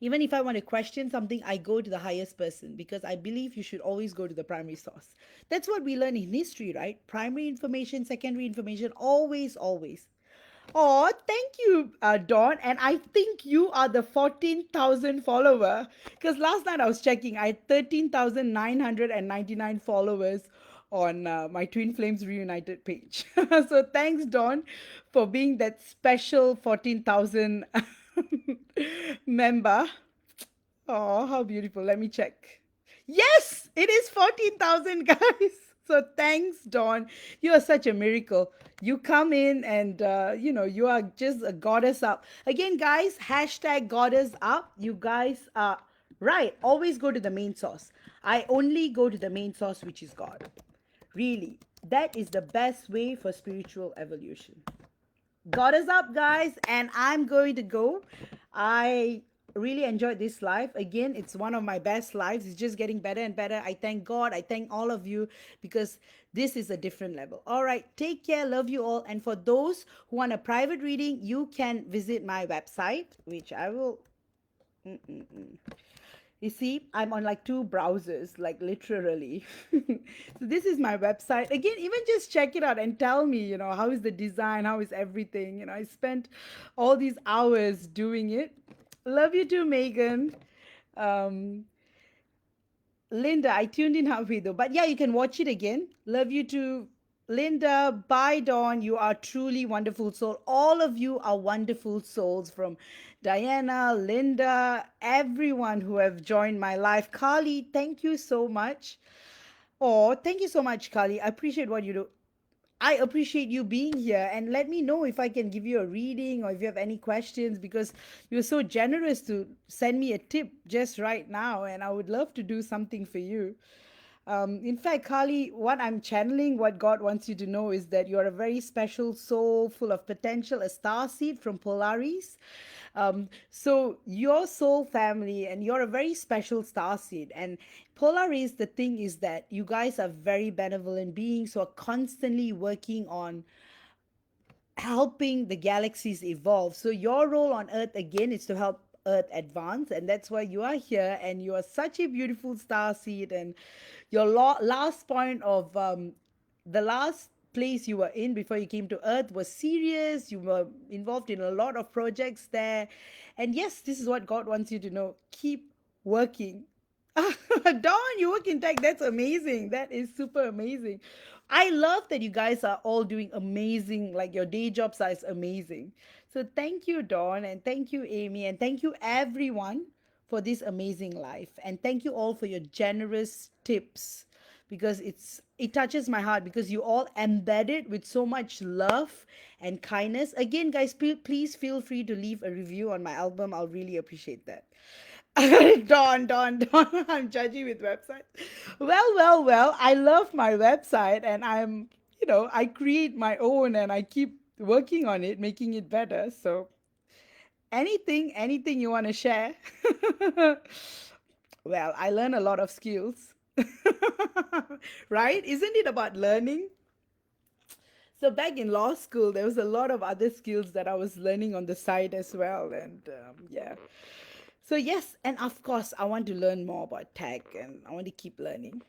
Even if I want to question something, I go to the highest person, because I believe you should always go to the primary source. That's what we learn in history, right? Primary information, secondary information, always, always. Oh, thank you, Dawn. And I think you are the 14,000 follower. Because last night I was checking, I had 13,999 followers on my Twin Flames Reunited page. So thanks, Dawn, for being that special 14,000 member. Oh, how beautiful. Let me check. Yes, it is 14,000, guys. So thanks, Dawn. You are such a miracle. You come in and, you are just a goddess up. Again, guys, hashtag goddess up. You guys are right. Always go to the main source. I only go to the main source, which is God. Really, that is the best way for spiritual evolution. Goddess up, guys, and I'm going to go. I really enjoyed this live. Again, it's one of my best lives. It's just getting better and better. I thank God. I thank all of you, because this is a different level. All right, take care. Love you all. And for those who want a private reading, you can visit my website, which I will. You see, I'm on like two browsers, like literally. So this is my website. Again, even just check it out and tell me, how is the design? How is everything? I spent all these hours doing it. Love you too, Megan. Um, Linda, I tuned in halfway though. But yeah, you can watch it again. Love you too. Linda, bye, Dawn. You are truly wonderful soul. All of you are wonderful souls, from Diana, Linda, everyone who have joined my life. Carly, thank you so much. Oh, thank you so much, Carly. I appreciate what you do. I appreciate you being here, and let me know if I can give you a reading or if you have any questions, because you're so generous to send me a tip just right now, and I would love to do something for you. In fact, Carly, what I'm channeling, what God wants you to know, is that you're a very special soul full of potential, a star seed from Polaris. So your soul family, and you're a very special star seed. And Polaris, the thing is that you guys are very benevolent beings who are constantly working on helping the galaxies evolve. So your role on Earth, again, is to help Earth advance, and that's why you are here. And you are such a beautiful star seed. And your last point of the last place you were in before you came to Earth was serious. You were involved in a lot of projects there. And yes, this is what God wants you to know. Keep working. Dawn, you work in tech. That's amazing. That is super amazing. I love that you guys are all doing amazing, like your day jobs are amazing. So thank you, Dawn, and thank you, Amy, and thank you, everyone, for this amazing life. And thank you all for your generous tips because it touches my heart because you all embed it with so much love and kindness. Again, guys, please feel free to leave a review on my album. I'll really appreciate that. Dawn. I'm judgy with websites. Well. I love my website and I create my own and I keep working on it, making it better. So anything you want to share? Well, I learn a lot of skills. Right? Isn't it about learning? So back in law school, there was a lot of other skills that I was learning on the side as well. And yeah. So yes, and of course, I want to learn more about tech and I want to keep learning.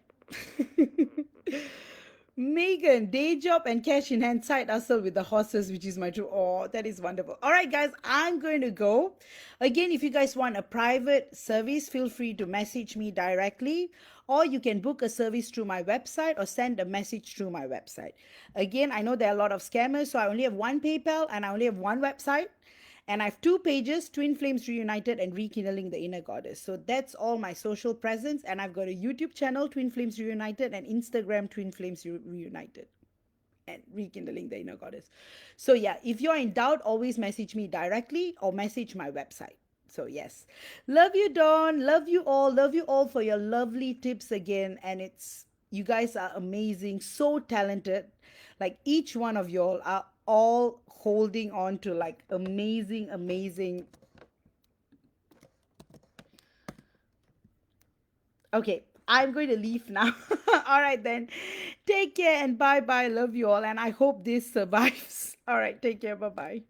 Megan, day job and cash in hand side hustle with the horses, which is my true. Oh, that is wonderful. All right, guys, I'm going to go. Again, if you guys want a private service, feel free to message me directly, or you can book a service through my website or send a message through my website. Again, I know there are a lot of scammers, so I only have one PayPal and I only have one website. And I have two pages, Twin Flames Reunited and Rekindling the Inner Goddess. So that's all my social presence. And I've got a YouTube channel, Twin Flames Reunited, and Instagram, Twin Flames Reunited and Rekindling the Inner Goddess. So yeah, if you're in doubt, always message me directly or message my website. So yes, love you, Dawn. Love you all. Love you all for your lovely tips again. And you guys are amazing, so talented. Like each one of you all are all holding on to like amazing. Okay, I'm going to leave now. All right then. Take care and bye bye. Love you all. And I hope this survives. All right, take care. Bye bye.